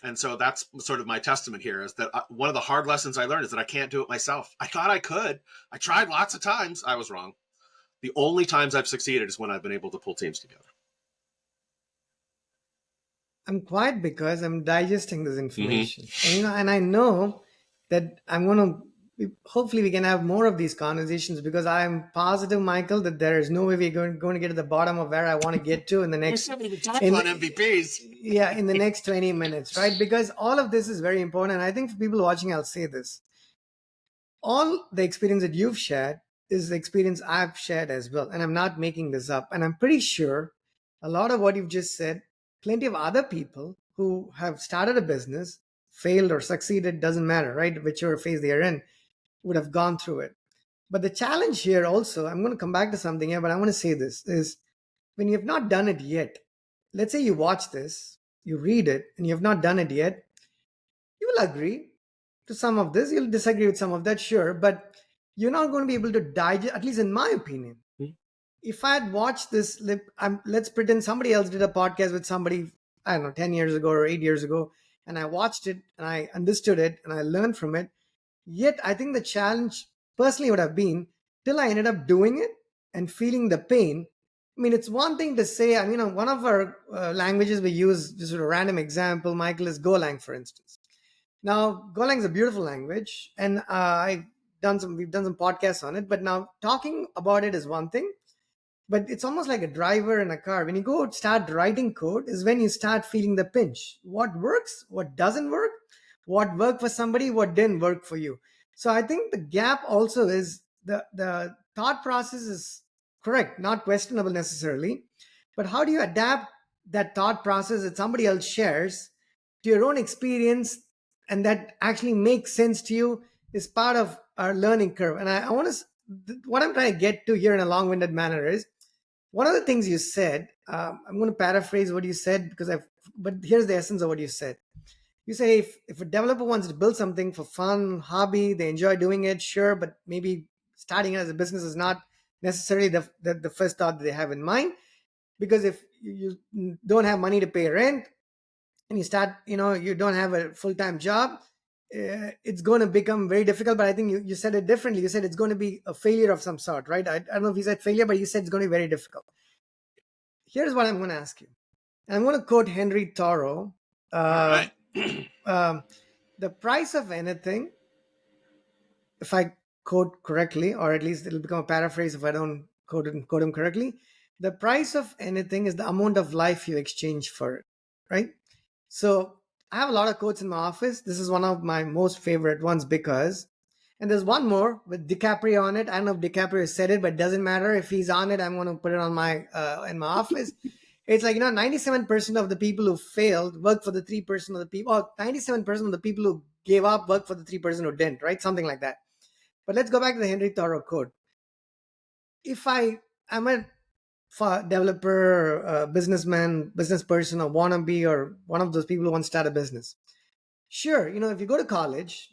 And so that's sort of my testament here, is that one of the hard lessons I learned is that I can't do it myself. I thought I could. I tried lots of times. I was wrong. The only times I've succeeded is when I've been able to pull teams together. I'm quiet because I'm digesting this information. Mm-hmm. And I know that hopefully we can have more of these conversations, because I'm positive, Michael, that there is no way we're going to get to the bottom of where I want to get to in the next. We haven't even talked about MVPs. Yeah, in the next 20 minutes, right? Because all of this is very important. And I think for people watching, I'll say this. All the experience that you've shared is the experience I've shared as well. And I'm not making this up. And I'm pretty sure A lot of what you've just said, plenty of other people who have started a business, failed or succeeded, doesn't matter, right? Whichever phase they are in, would have gone through it. But the challenge here also, I'm going to come back to something here, but I want to say this is when you have not done it yet, let's say you watch this, you read it, and you have not done it yet, you will agree to some of this, you'll disagree with some of that, sure, but you're not going to be able to digest, at least in my opinion. If I had watched this, let's pretend somebody else did a podcast with somebody, I don't know, 10 years ago or 8 years ago, and I watched it and I understood it and I learned from it. Yet, I think the challenge personally would have been till I ended up doing it and feeling the pain. I mean, it's one thing to say, I mean, one of our languages we use, just a random example, Michael, is Golang, for instance. Now, Golang is a beautiful language, and we've done some podcasts on it. But now, talking about it is one thing, but it's almost like a driver in a car. When you go start writing code is when you start feeling the pinch. What works, what doesn't work, what worked for somebody, what didn't work for you. So I think the gap also is the thought process is correct, not questionable necessarily, but how do you adapt that thought process that somebody else shares to your own experience, and that actually makes sense to you, is part of our learning curve. And I want to, what I'm trying to get to here in a long-winded manner is one of the things you said. I'm going to paraphrase what you said because but here's the essence of what you said. You say if a developer wants to build something for fun, hobby, they enjoy doing it, sure, but maybe starting it as a business is not necessarily the first thought that they have in mind. Because if you don't have money to pay rent and you start, you don't have a full-time job, it's going to become very difficult. But I think you said it differently. You said it's going to be a failure of some sort, right? I don't know if you said failure, but you said it's going to be very difficult. Here's what I'm going to ask you. I'm going to quote Henry Thoreau. All right. um, the price of anything, if I quote correctly, or at least it'll become a paraphrase if I don't quote him correctly, the price of anything is the amount of life you exchange for it, right? So I have a lot of quotes in my office. This is one of my most favorite ones because, and there's one more with DiCaprio on it. I don't know if DiCaprio said it, but it doesn't matter. If he's on it, I'm going to put it on my in my office. It's like, 97% of the people who failed work for the 3% of the people, or 97% of the people who gave up work for the 3% who didn't, right? Something like that. But let's go back to the Henry Thoreau quote. If I'm a developer, businessman, business person, or wannabe, or one of those people who want to start a business, sure, if you go to college,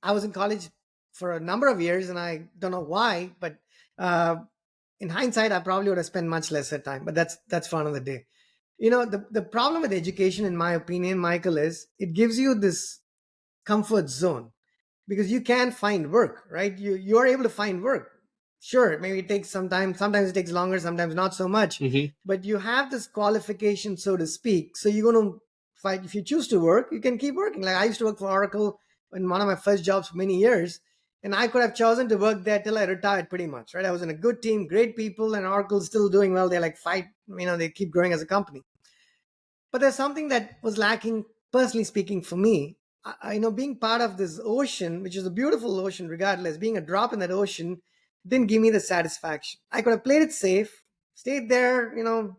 I was in college for a number of years, and I don't know why, but uh, in hindsight, I probably would have spent much lesser time. But that's for another day. The problem with education, in my opinion, Michael, is it gives you this comfort zone because you can find work, right? You're able to find work. Sure, maybe it takes some time. Sometimes it takes longer, sometimes not so much. But you have this qualification, so to speak. So you're going to fight. If you choose to work, you can keep working. Like I used to work for Oracle in one of my first jobs for many years. And I could have chosen to work there till I retired pretty much, right? I was in a good team, great people, and Oracle's still doing well. They're like they keep growing as a company. But there's something that was lacking, personally speaking, for me. Being part of this ocean, which is a beautiful ocean, regardless, being a drop in that ocean didn't give me the satisfaction. I could have played it safe, stayed there,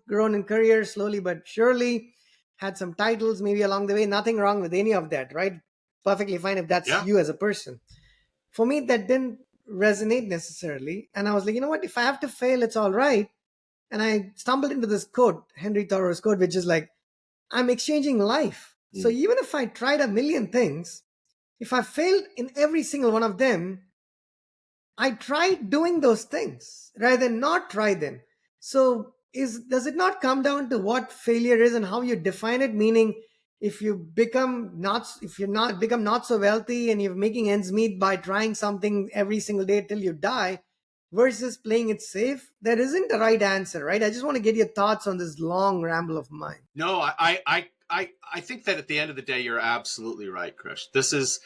grown in career slowly but surely, had some titles maybe along the way. Nothing wrong with any of that, right? Perfectly fine if that's Yeah. you as a person. For me, that didn't resonate necessarily. And I was like, you know what? If I have to fail, it's all right. And I stumbled into this quote, Henry Thoreau's quote, which is like, I'm exchanging life. So even if I tried a million things, if I failed in every single one of them, I tried doing those things rather than not try them. So does it not come down to what failure is and how you define it? Meaning, if you're not become not so wealthy and you're making ends meet by trying something every single day till you die, versus playing it safe, there isn't a right answer, right? I just want to get your thoughts on this long ramble of mine. No, I think that at the end of the day, you're absolutely right, Krish. This is,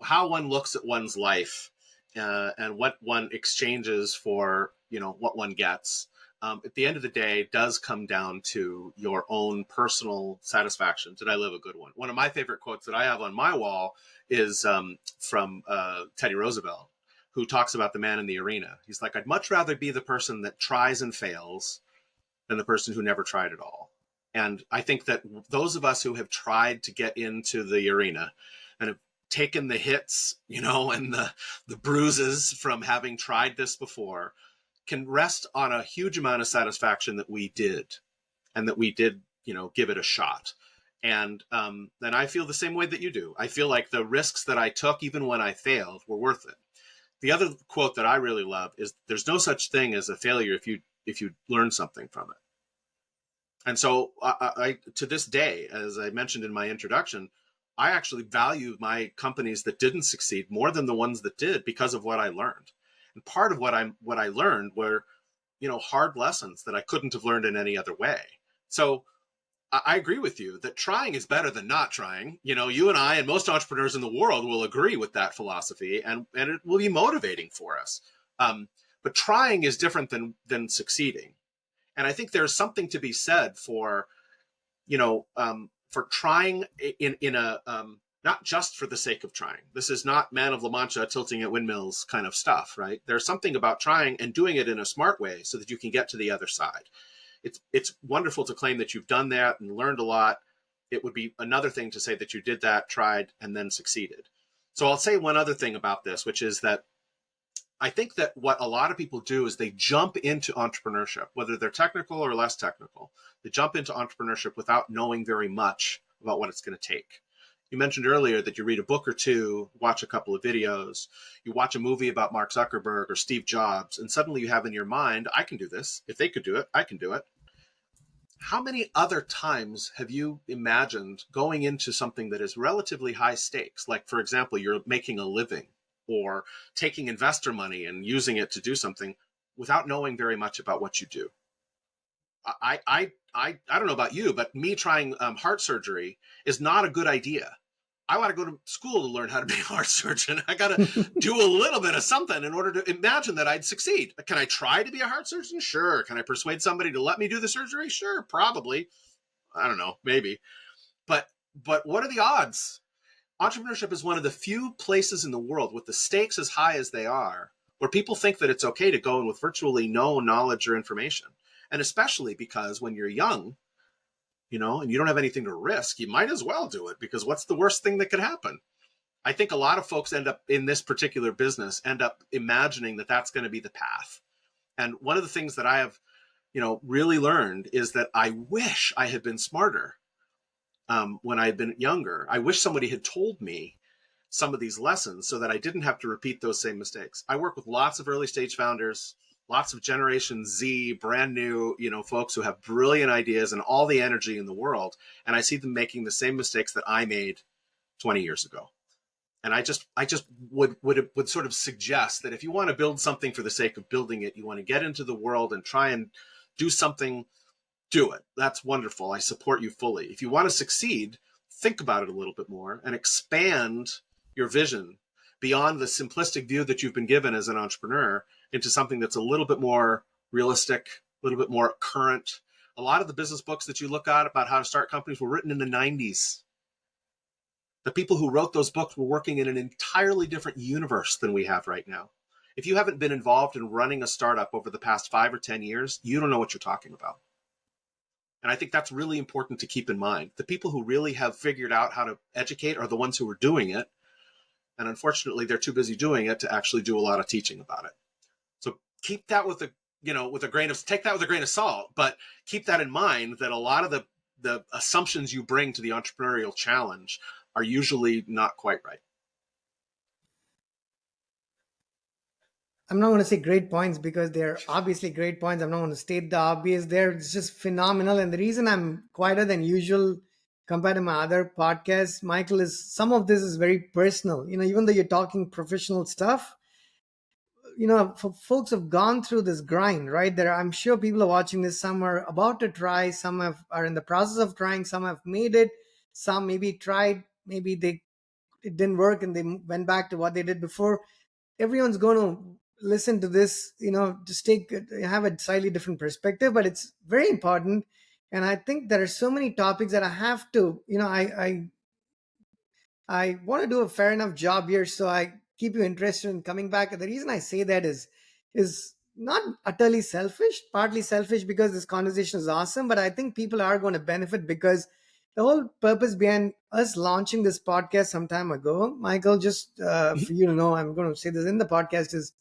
how one looks at one's life and what one exchanges for, what one gets. At the end of the day, does come down to your own personal satisfaction. Did I live a good one? One of my favorite quotes that I have on my wall is from Teddy Roosevelt, who talks about the man in the arena. He's like, I'd much rather be the person that tries and fails than the person who never tried at all. And I think that those of us who have tried to get into the arena and have taken the hits, and the bruises from having tried this before can rest on a huge amount of satisfaction that we did, and that we did, give it a shot. And then I feel the same way that you do. I feel like the risks that I took, even when I failed, were worth it. The other quote that I really love is, "There's no such thing as a failure if you learn something from it." And so I to this day, as I mentioned in my introduction, I actually value my companies that didn't succeed more than the ones that did, because of what I learned. And part of what I learned were, hard lessons that I couldn't have learned in any other way. So I agree with you that trying is better than not trying. You and I and most entrepreneurs in the world will agree with that philosophy, and it will be motivating for us. But trying is different than succeeding. And I think there's something to be said for, for trying in a, not just for the sake of trying. This is not Man of La Mancha tilting at windmills kind of stuff, right? There's something about trying and doing it in a smart way so that you can get to the other side. It's wonderful to claim that you've done that and learned a lot. It would be another thing to say that you did that, tried, and then succeeded. So I'll say one other thing about this, which is that I think that what a lot of people do is they jump into entrepreneurship, whether they're technical or less technical. They jump into entrepreneurship without knowing very much about what it's going to take. You mentioned earlier that you read a book or two, watch a couple of videos, you watch a movie about Mark Zuckerberg or Steve Jobs, and suddenly you have in your mind, I can do this. If they could do it, I can do it. How many other times have you imagined going into something that is relatively high stakes? Like, for example, you're making a living, or taking investor money and using it to do something without knowing very much about what you do. I don't know about you, but me trying heart surgery is not a good idea. I want to go to school to learn how to be a heart surgeon. I got to do a little bit of something in order to imagine that I'd succeed. Can I try to be a heart surgeon? Sure. Can I persuade somebody to let me do the surgery? Sure, probably. I don't know, maybe. But what are the odds? Entrepreneurship is one of the few places in the world with the stakes as high as they are, where people think that it's okay to go in with virtually no knowledge or information. And especially because when you're young, and you don't have anything to risk, you might as well do it, because what's the worst thing that could happen? I think a lot of folks end up in this particular business, end up imagining that that's going to be the path. And one of the things that I have, really learned is that I wish I had been smarter when I had been younger. I wish somebody had told me some of these lessons so that I didn't have to repeat those same mistakes. I work with lots of early stage founders, lots of Generation Z, brand new, folks who have brilliant ideas and all the energy in the world. And I see them making the same mistakes that I made 20 years ago. And I just would sort of suggest that if you want to build something for the sake of building it, you want to get into the world and try and do something, do it. That's wonderful. I support you fully. If you want to succeed, think about it a little bit more and expand your vision beyond the simplistic view that you've been given as an entrepreneur into something that's a little bit more realistic, a little bit more current. A lot of the business books that you look at about how to start companies were written in the 90s. The people who wrote those books were working in an entirely different universe than we have right now. If you haven't been involved in running a startup over the past 5 or 10 years, you don't know what you're talking about. And I think that's really important to keep in mind. The people who really have figured out how to educate are the ones who are doing it. And unfortunately, they're too busy doing it to actually do a lot of teaching about it. So keep that with take that with a grain of salt, but keep that in mind, that a lot of the assumptions you bring to the entrepreneurial challenge are usually not quite right. I'm not going to say great points because they're obviously great points. I'm not going to state the obvious. They're just phenomenal. And the reason I'm quieter than usual compared to my other podcasts, Michael, is some of this is very personal. Even though you're talking professional stuff, for folks have gone through this grind, right? I'm sure people are watching this. Some are about to try, some are in the process of trying, some have made it, some maybe tried, maybe it didn't work and they went back to what they did before. Everyone's going to listen to this, just have a slightly different perspective, but it's very important. And I think there are so many topics that I have to, I want to do a fair enough job here, so I keep you interested in coming back. And the reason I say that is not utterly selfish, partly selfish because this conversation is awesome, but I think people are going to benefit because the whole purpose behind us launching this podcast some time ago, Michael, just for you to know, I'm going to say this in the podcast, is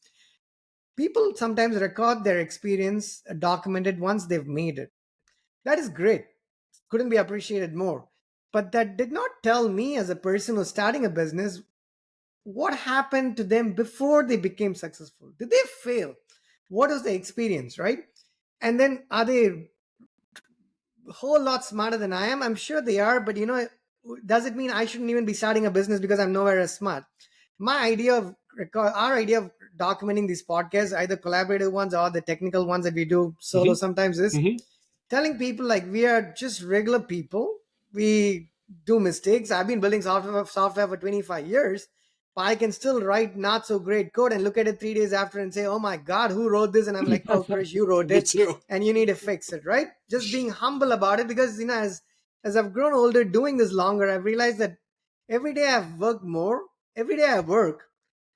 people sometimes record their experience, documented once they've made it. That is great. Couldn't be appreciated more. But that did not tell me, as a person who's starting a business, what happened to them before they became successful. Did they fail? What was the experience, right? And then are they a whole lot smarter than I am? I'm sure they are, but does it mean I shouldn't even be starting a business because I'm nowhere as smart? My idea of our idea of documenting these podcasts, either collaborative ones or the technical ones that we do solo Hmm. sometimes, is Hmm. telling people like we are just regular people. We do mistakes. I've been building software for 25 years, but I can still write not so great code and look at it 3 days after and say, "Oh my God, who wrote this?" And I'm like, "Oh, Krish, you wrote Me it, too. and you need to fix it." Right? Just being humble about it, because as I've grown older, doing this longer, I've realized that every day I've worked more. Every day I work,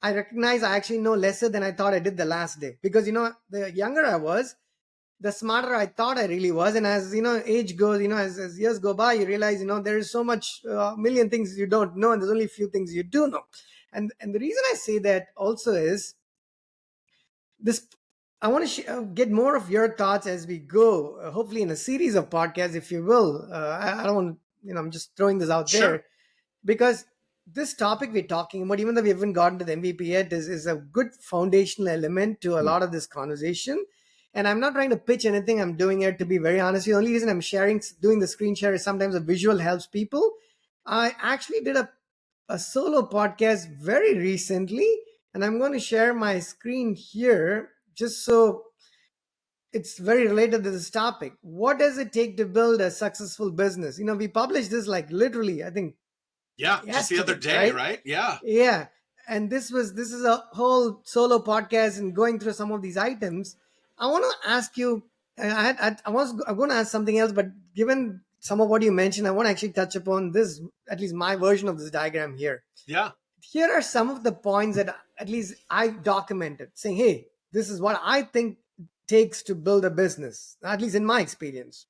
I recognize I actually know lesser than I thought I did the last day. Because the younger I was, the smarter I thought I really was. And as age goes, as years go by, you realize there is so much million things you don't know, and there's only a few things you do know. And the reason I say that also is this. I want to get more of your thoughts as we go, hopefully in a series of podcasts, if you will. I don't want, I'm just throwing this out Sure. there, because this topic we're talking about, even though we haven't gotten to the MVP yet, is a good foundational element to a Mm. lot of this conversation. And I'm not trying to pitch anything I'm doing here, to be very honest. The only reason I'm doing the screen share is sometimes a visual helps people. I actually did a solo podcast very recently, and I'm going to share my screen here just so it's very related to this topic. What does it take to build a successful business? We published this like literally, I think, Yeah, just the other yesterday, day, right? right? Yeah. Yeah. And this is a whole solo podcast, and going through some of these items, I want to ask you. I'm going to ask something else, but given some of what you mentioned, I want to actually touch upon this, at least my version of this diagram here. Yeah. Here are some of the points that at least I documented, saying, "Hey, this is what I think takes to build a business," at least in my experience.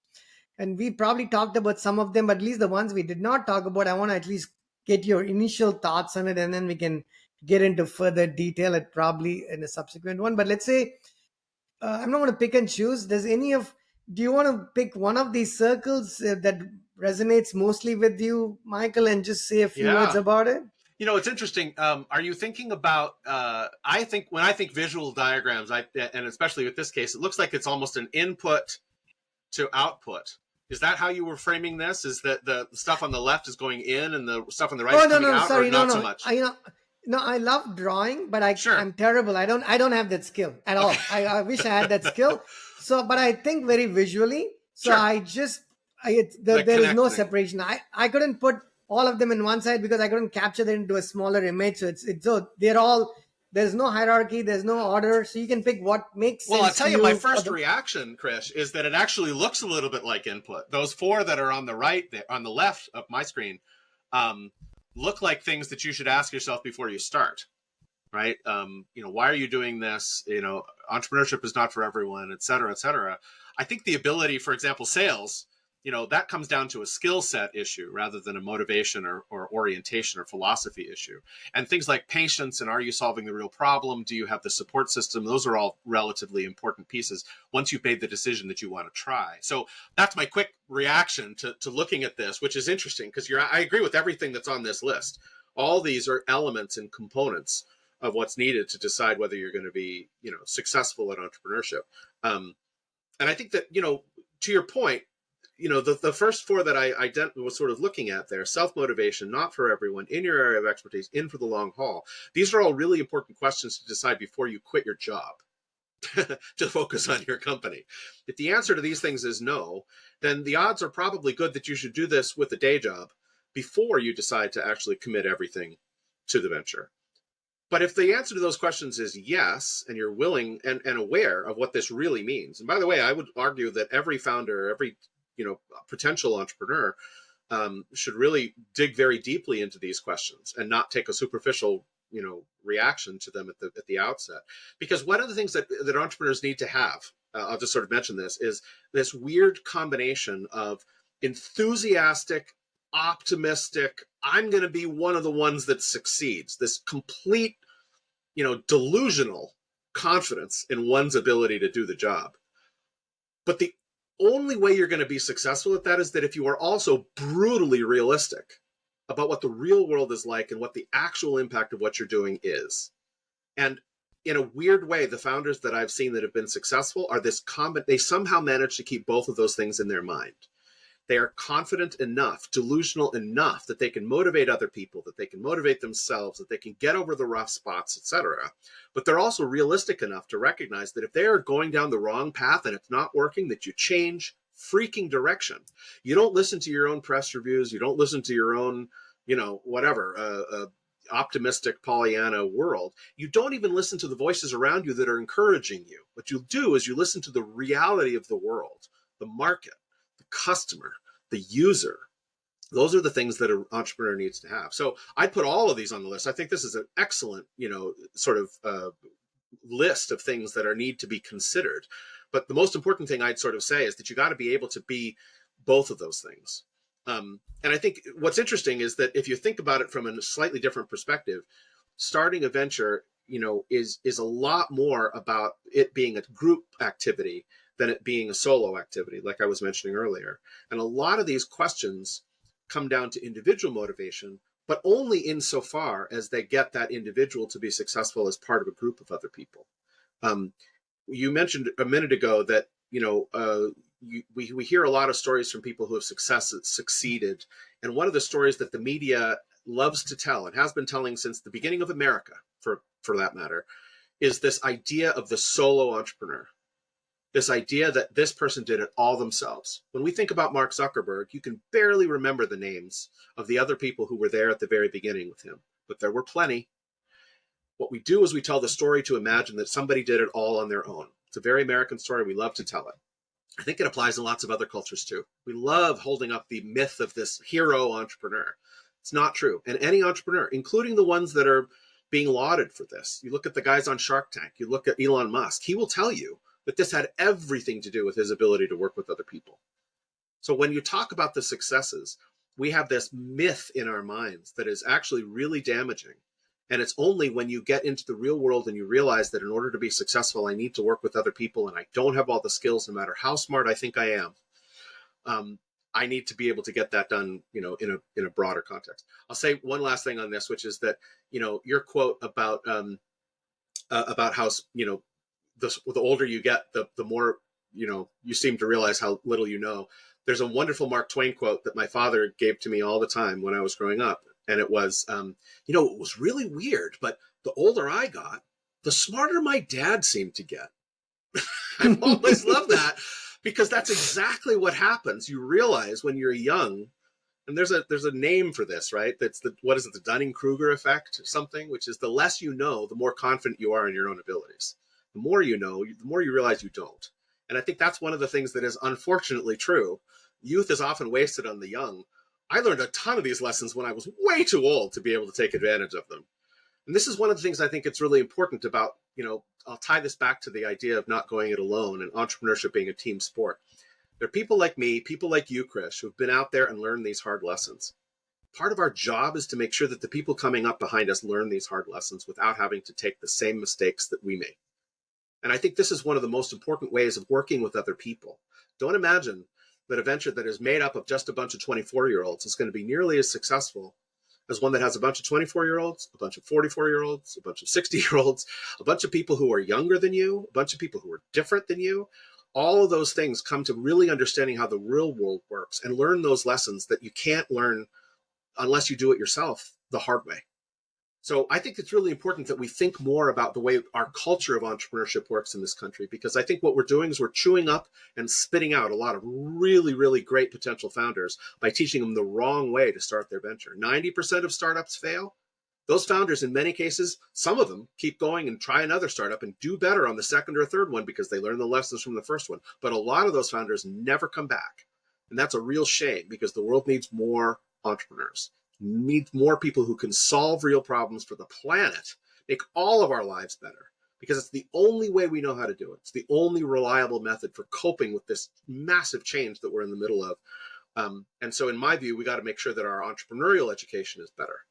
And we probably talked about some of them, but at least the ones we did not talk about, I want to at least get your initial thoughts on it, and then we can get into further detail at probably in a subsequent one. But let's say I'm not going to pick and choose. Do you want to pick one of these circles that resonates mostly with you, Michael, and just say a few words Yeah. about it? It's interesting. Are you thinking about? I think when I think visual diagrams, and especially with this case, it looks like it's almost an input to output. Is that how you were framing this? Is that the stuff on the left is going in and the stuff on the right Oh, is no, coming no, out, or sorry, no, not so no. much? No, I love drawing, but Sure. I'm terrible. I don't have that skill at Okay. all. I wish I had that skill. So, but I think very visually. So Sure. I just Like there is no connecting. separation. I couldn't put all of them in one side because I couldn't capture them into a smaller image. So it's so they're all, there's no hierarchy, there's no order. So you can pick what makes Well, I'll sense tell to you, my you for first the. reaction, Krish, is that it actually looks a little bit like input. Those four that are on the right, on the left of my screen, um, look like things that you should ask yourself before you start. Right? Why are you doing this? Entrepreneurship is not for everyone, et cetera, et cetera. I think the ability, for example, sales, that comes down to a skill set issue rather than a motivation or orientation or philosophy issue. And things like patience and are you solving the real problem? Do you have the support system? Those are all relatively important pieces once you've made the decision that you want to try. So that's my quick reaction to looking at this, which is interesting because I agree with everything that's on this list. All these are elements and components of what's needed to decide whether you're going to be, successful at entrepreneurship. And I think that, to your point, the first four that I was sort of looking at there, self-motivation, not for everyone, in your area of expertise, in for the long haul. These are all really important questions to decide before you quit your job to focus on your company. If the answer to these things is no, then the odds are probably good that you should do this with a day job before you decide to actually commit everything to the venture. But if the answer to those questions is yes, and you're willing and aware of what this really means, and by the way, I would argue that every founder, every potential entrepreneur should really dig very deeply into these questions and not take a superficial reaction to them at the outset. Because one of the things that entrepreneurs need to have, I'll just sort of mention this, is this weird combination of enthusiastic, optimistic, I'm going to be one of the ones that succeeds, this complete, delusional confidence in one's ability to do the job. But the only way you're going to be successful at that is that if you are also brutally realistic about what the real world is like and what the actual impact of what you're doing is. And in a weird way, the founders that I've seen that have been successful are they somehow manage to keep both of those things in their mind. They are confident enough, delusional enough that they can motivate other people, that they can motivate themselves, that they can get over the rough spots, etc. But they're also realistic enough to recognize that if they are going down the wrong path and it's not working, that you change freaking direction. You don't listen to your own press reviews. You don't listen to your own, optimistic Pollyanna world. You don't even listen to the voices around you that are encouraging you. What you do is you listen to the reality of the world, the market, the customer, the user. Those are the things that an entrepreneur needs to have. So I'd put all of these on the list. I think this is an excellent, sort of list of things that need to be considered. But the most important thing I'd sort of say is that you got to be able to be both of those things. And I think what's interesting is that if you think about it from a slightly different perspective, starting a venture, is a lot more about it being a group activity than it being a solo activity, like I was mentioning earlier. And a lot of these questions come down to individual motivation, but only insofar as they get that individual to be successful as part of a group of other people. You mentioned a minute ago that, we hear a lot of stories from people who have succeeded. And one of the stories that the media loves to tell and has been telling since the beginning of America, for that matter, is this idea of the solo entrepreneur. This idea that this person did it all themselves. When we think about Mark Zuckerberg, you can barely remember the names of the other people who were there at the very beginning with him, but there were plenty. What we do is we tell the story to imagine that somebody did it all on their own. It's a very American story. We love to tell it. I think it applies in lots of other cultures too. We love holding up the myth of this hero entrepreneur. It's not true. And any entrepreneur, including the ones that are being lauded for this, you look at the guys on Shark Tank, you look at Elon Musk, he will tell you that this had everything to do with his ability to work with other people. So when you talk about the successes, we have this myth in our minds that is actually really damaging. And it's only when you get into the real world and you realize that in order to be successful, I need to work with other people and I don't have all the skills, no matter how smart I think I am. I need to be able to get that done, in a broader context. I'll say one last thing on this, which is that, your quote about how, the older you get, the more, you seem to realize how little you know. There's a wonderful Mark Twain quote that my father gave to me all the time when I was growing up. And it was, it was really weird, but the older I got, the smarter my dad seemed to get. I've always loved that because that's exactly what happens. You realize when you're young, and there's a name for this, right? That's the Dunning-Kruger effect or something, which is the less you know, the more confident you are in your own abilities. The more you know, the more you realize you don't. And I think that's one of the things that is unfortunately true. Youth is often wasted on the young. I learned a ton of these lessons when I was way too old to be able to take advantage of them. And this is one of the things I think it's really important about, I'll tie this back to the idea of not going it alone and entrepreneurship being a team sport. There are people like me, people like you, Krish, who've been out there and learned these hard lessons. Part of our job is to make sure that the people coming up behind us learn these hard lessons without having to take the same mistakes that we made. And I think this is one of the most important ways of working with other people. Don't imagine that a venture that is made up of just a bunch of 24-year-olds is going to be nearly as successful as one that has a bunch of 24-year-olds, a bunch of 44-year-olds, a bunch of 60-year-olds, a bunch of people who are younger than you, a bunch of people who are different than you. All of those things come to really understanding how the real world works and learn those lessons that you can't learn unless you do it yourself the hard way. So I think it's really important that we think more about the way our culture of entrepreneurship works in this country, because I think what we're doing is we're chewing up and spitting out a lot of really, really great potential founders by teaching them the wrong way to start their venture. 90% of startups fail. Those founders, in many cases, some of them keep going and try another startup and do better on the second or third one because they learned the lessons from the first one. But a lot of those founders never come back. And that's a real shame because the world needs more entrepreneurs. need more people who can solve real problems for the planet, make all of our lives better, because it's the only way we know how to do it. It's the only reliable method for coping with this massive change that we're in the middle of. And so in my view, we got to make sure that our entrepreneurial education is better,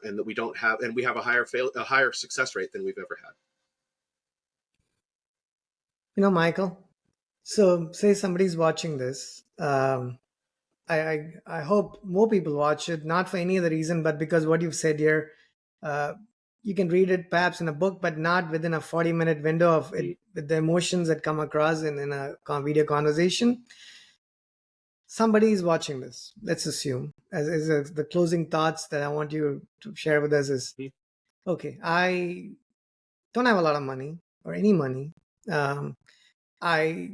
and that we don't have, and we have a higher success rate than we've ever had. Michael, so say somebody's watching this. I hope more people watch it, not for any other reason, but because what you've said here, uh, you can read it perhaps in a book, but not within a 40-minute window of it, with the emotions that come across in a video conversation. Somebody is watching this, let's assume, as the closing thoughts that I want you to share with us is, okay, I don't have a lot of money or any money. I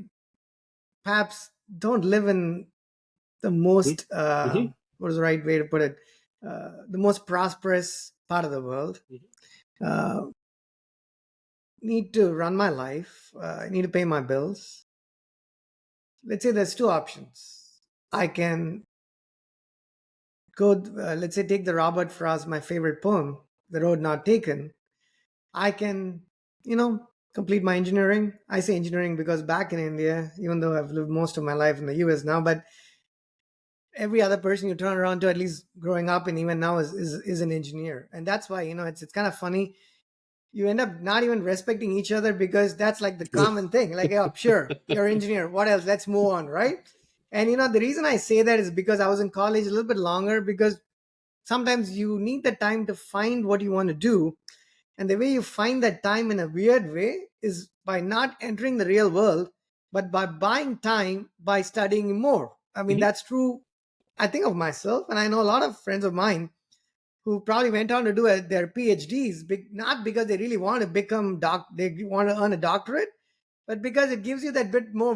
perhaps don't live in the most, what is the right way to put it, the most prosperous part of the world. Uh, need to run my life. I need to pay my bills. Let's say there's two options. I can go, let's say, take the Robert Frost, my favorite poem, The Road Not Taken. I can, complete my engineering. I say engineering because back in India, even though I've lived most of my life in the US now, but every other person you turn around to, at least growing up and even now, is an engineer. And that's why, it's kind of funny. You end up not even respecting each other because that's like the common thing. Like, oh, sure, you're an engineer. What else? Let's move on, right? And the reason I say that is because I was in college a little bit longer, because sometimes you need the time to find what you want to do. And the way you find that time in a weird way is by not entering the real world, but by buying time by studying more. I mean, that's true. I think of myself, and I know a lot of friends of mine who probably went on to do their PhDs, not because they really want to become they want to earn a doctorate, but because it gives you that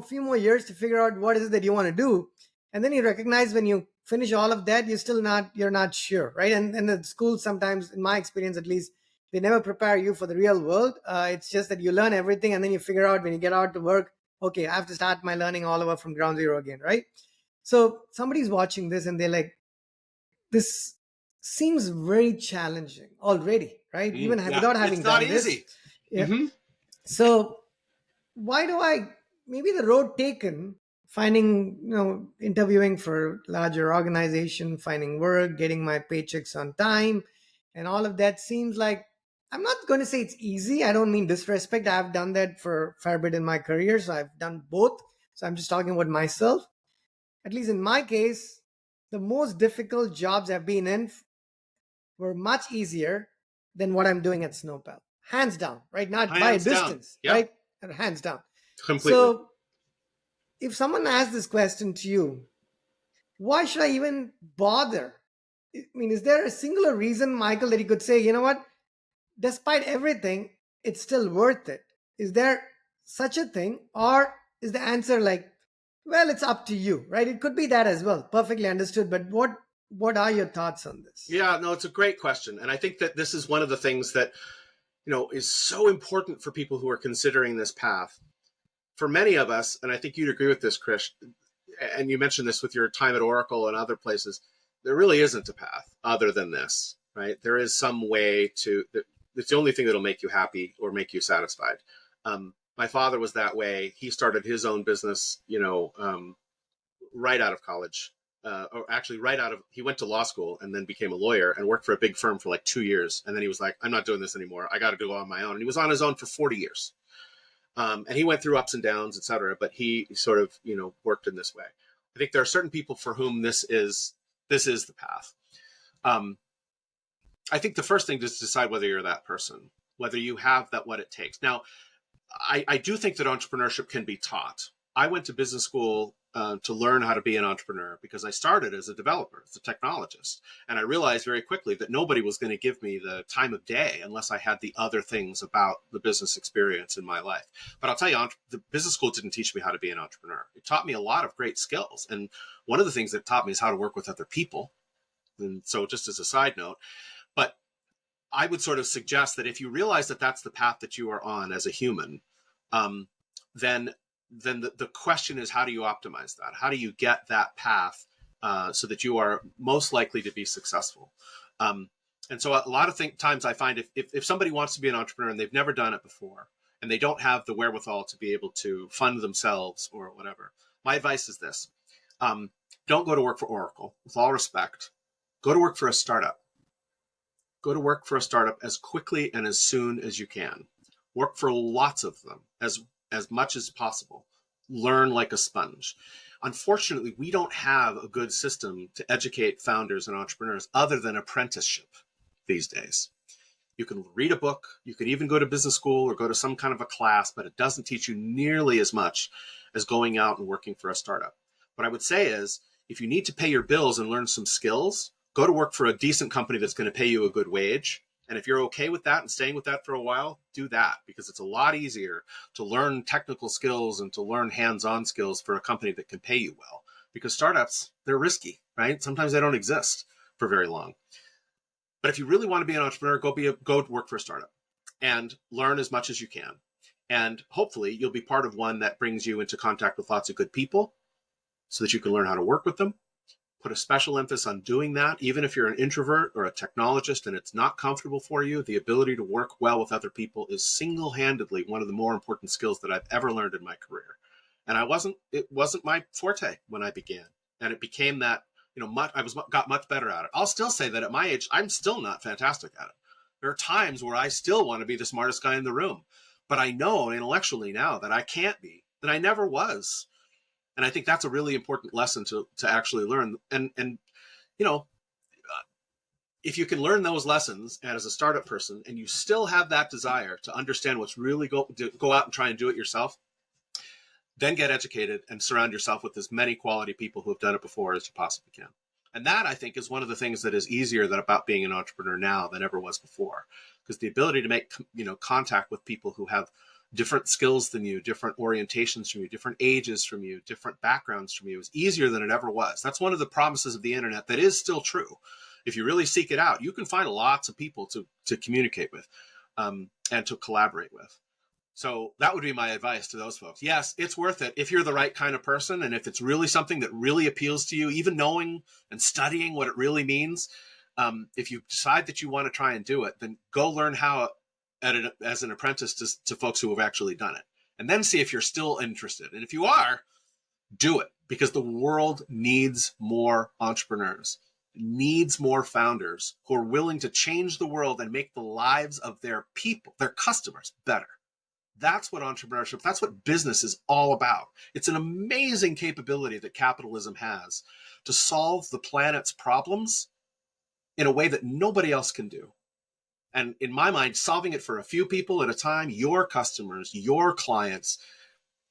few more years to figure out what is it that you want to do. And then you recognize when you finish all of that, you're not sure, right? And the schools sometimes, in my experience at least, they never prepare you for the real world. It's just that you learn everything and then you figure out when you get out to work, okay, I have to start my learning all over from ground zero again, right? So somebody's watching this and they're like, this seems very challenging already, right? Even without having done this. It's not easy. So why do maybe the road taken, finding, interviewing for larger organization, finding work, getting my paychecks on time, and all of that seems like, I'm not going to say it's easy. I don't mean disrespect. I've done that for a fair bit in my career. So I've done both. So I'm just talking about myself. At least in my case, the most difficult jobs I've been in were much easier than what I'm doing at Snowpal. Hands down, right? Not by a distance, right? Hands down. Completely. So if someone asks this question to you, why should I even bother? I mean, is there a singular reason, Michael, that you could say, you know what, despite everything, it's still worth it? Is there such a thing? Or is the answer like, well, it's up to you, right? It could be that as well. Perfectly understood. But what are your thoughts on this? Yeah, no, it's a great question. And I think that this is one of the things that, is so important for people who are considering this path. For many of us, and I think you'd agree with this, Krish, and you mentioned this with your time at Oracle and other places, there really isn't a path other than this, right? There is some way it's the only thing that'll make you happy or make you satisfied. My father was that way. He started his own business, right out of college. Or actually he went to law school and then became a lawyer and worked for a big firm for like 2 years. And then he was like, I'm not doing this anymore. I got to go on my own. And he was on his own for 40 years. And he went through ups and downs, et cetera, but he sort of, worked in this way. I think there are certain people for whom this is the path. I think the first thing is to decide whether you're that person, whether you have what it takes. Now, I do think that entrepreneurship can be taught. I went to business school to learn how to be an entrepreneur because I started as a developer, as a technologist. And I realized very quickly that nobody was going to give me the time of day unless I had the other things about the business experience in my life. But I'll tell you, the business school didn't teach me how to be an entrepreneur. It taught me a lot of great skills. And one of the things that taught me is how to work with other people. And so just as a side note, but I would sort of suggest that if you realize that that's the path that you are on as a human, then the question is, how do you optimize that? How do you get that path so that you are most likely to be successful. Um, and so a lot of times I find if somebody wants to be an entrepreneur and they've never done it before and they don't have the wherewithal to be able to fund themselves or whatever, my advice is this. Um, don't go to work for Oracle, with all respect. Go to work for a startup. Go to work for a startup as quickly and as soon as you can. Work for lots of them as much as possible. Learn like a sponge. Unfortunately, we don't have a good system to educate founders and entrepreneurs other than apprenticeship these days. You can read a book, you could even go to business school or go to some kind of a class, but it doesn't teach you nearly as much as going out and working for a startup. What I would say is, if you need to pay your bills and learn some skills, go to work for a decent company that's going to pay you a good wage. And if you're okay with that and staying with that for a while, do that, because it's a lot easier to learn technical skills and to learn hands-on skills for a company that can pay you well. Because startups, they're risky, right? Sometimes they don't exist for very long. But if you really want to be an entrepreneur, go work for a startup and learn as much as you can. And hopefully you'll be part of one that brings you into contact with lots of good people so that you can learn how to work with them. Put a special emphasis on doing that. Even if you're an introvert or a technologist and it's not comfortable for you, the ability to work well with other people is single-handedly one of the more important skills that I've ever learned in my career. And it wasn't my forte when I began. And it became that, got much better at it. I'll still say that at my age, I'm still not fantastic at it. There are times where I still want to be the smartest guy in the room, but I know intellectually now that I can't be, that I never was. And I think that's a really important lesson to actually learn. And if you can learn those lessons as a startup person and you still have that desire to understand what's really go out and try and do it yourself, then get educated and surround yourself with as many quality people who have done it before as you possibly can. And that, I think, is one of the things that is easier about being an entrepreneur now than ever was before, because the ability to make contact with people who have different skills than you, different orientations from you, different ages from you, different backgrounds from you is easier than it ever was. That's one of the promises of the internet that is still true. If you really seek it out, you can find lots of people to communicate with and to collaborate with. So that would be my advice to those folks. Yes, it's worth it if you're the right kind of person and if it's really something that really appeals to you, even knowing and studying what it really means. If you decide that you want to try and do it, then go learn how as an apprentice to folks who have actually done it. And then see if you're still interested. And if you are, do it, because the world needs more entrepreneurs, needs more founders who are willing to change the world and make the lives of their people, their customers, better. That's what entrepreneurship, that's what business is all about. It's an amazing capability that capitalism has to solve the planet's problems in a way that nobody else can do. And in my mind, solving it for a few people at a time, your customers, your clients,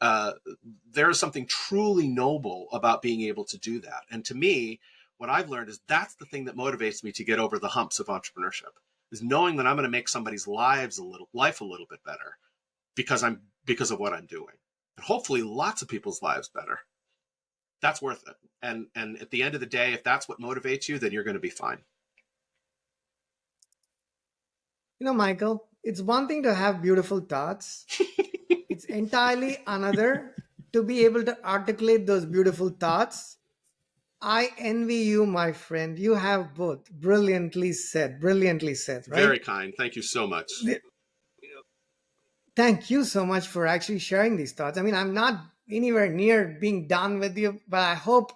there is something truly noble about being able to do that. And to me, what I've learned is that's the thing that motivates me to get over the humps of entrepreneurship, is knowing that I'm going to make somebody's life a little bit better because of what I'm doing. And hopefully lots of people's lives better. That's worth it. And at the end of the day, if that's what motivates you, then you're going to be fine. Michael, it's one thing to have beautiful thoughts. It's entirely another to be able to articulate those beautiful thoughts. I envy you, my friend. You have both. Brilliantly said. Brilliantly said, Very right? kind. Thank you so much. Thank you so much for actually sharing these thoughts. I mean, I'm not anywhere near being done with you, but I hope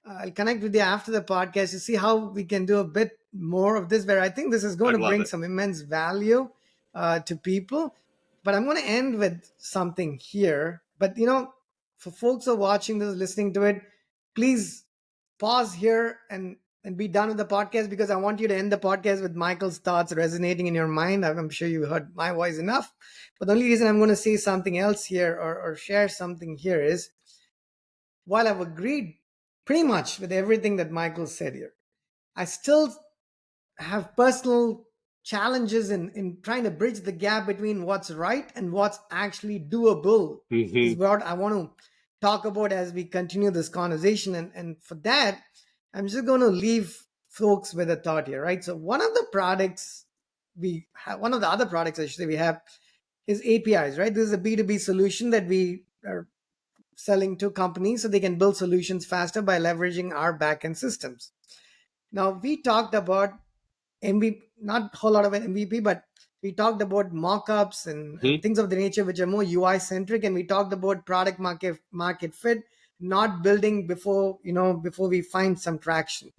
I'll connect with you after the podcast to see how we can do a bit more of this, where I think this is going I'd to love bring it. some immense value to people. But I'm going to end with something here. But, for folks who are watching this, listening to it, please pause here and be done with the podcast, because I want you to end the podcast with Michael's thoughts resonating in your mind. I'm sure you heard my voice enough. But the only reason I'm going to say something else here or share something here is, while I've agreed pretty much with everything that Michael said here, I still have personal challenges in trying to bridge the gap between what's right and what's actually doable, is Mm-hmm. what I want to talk about as we continue this conversation. And for that, I'm just going to leave folks with a thought here, right? So one of the products we have, one of the other products I should say we have, is APIs, right? This is a B2B solution that we are selling to companies so they can build solutions faster by leveraging our backend systems. Now, we talked about MVP, not a whole lot of MVP, but we talked about mock-ups and Mhm. things of the nature which are more UI centric, and we talked about product market fit, not building before we find some traction.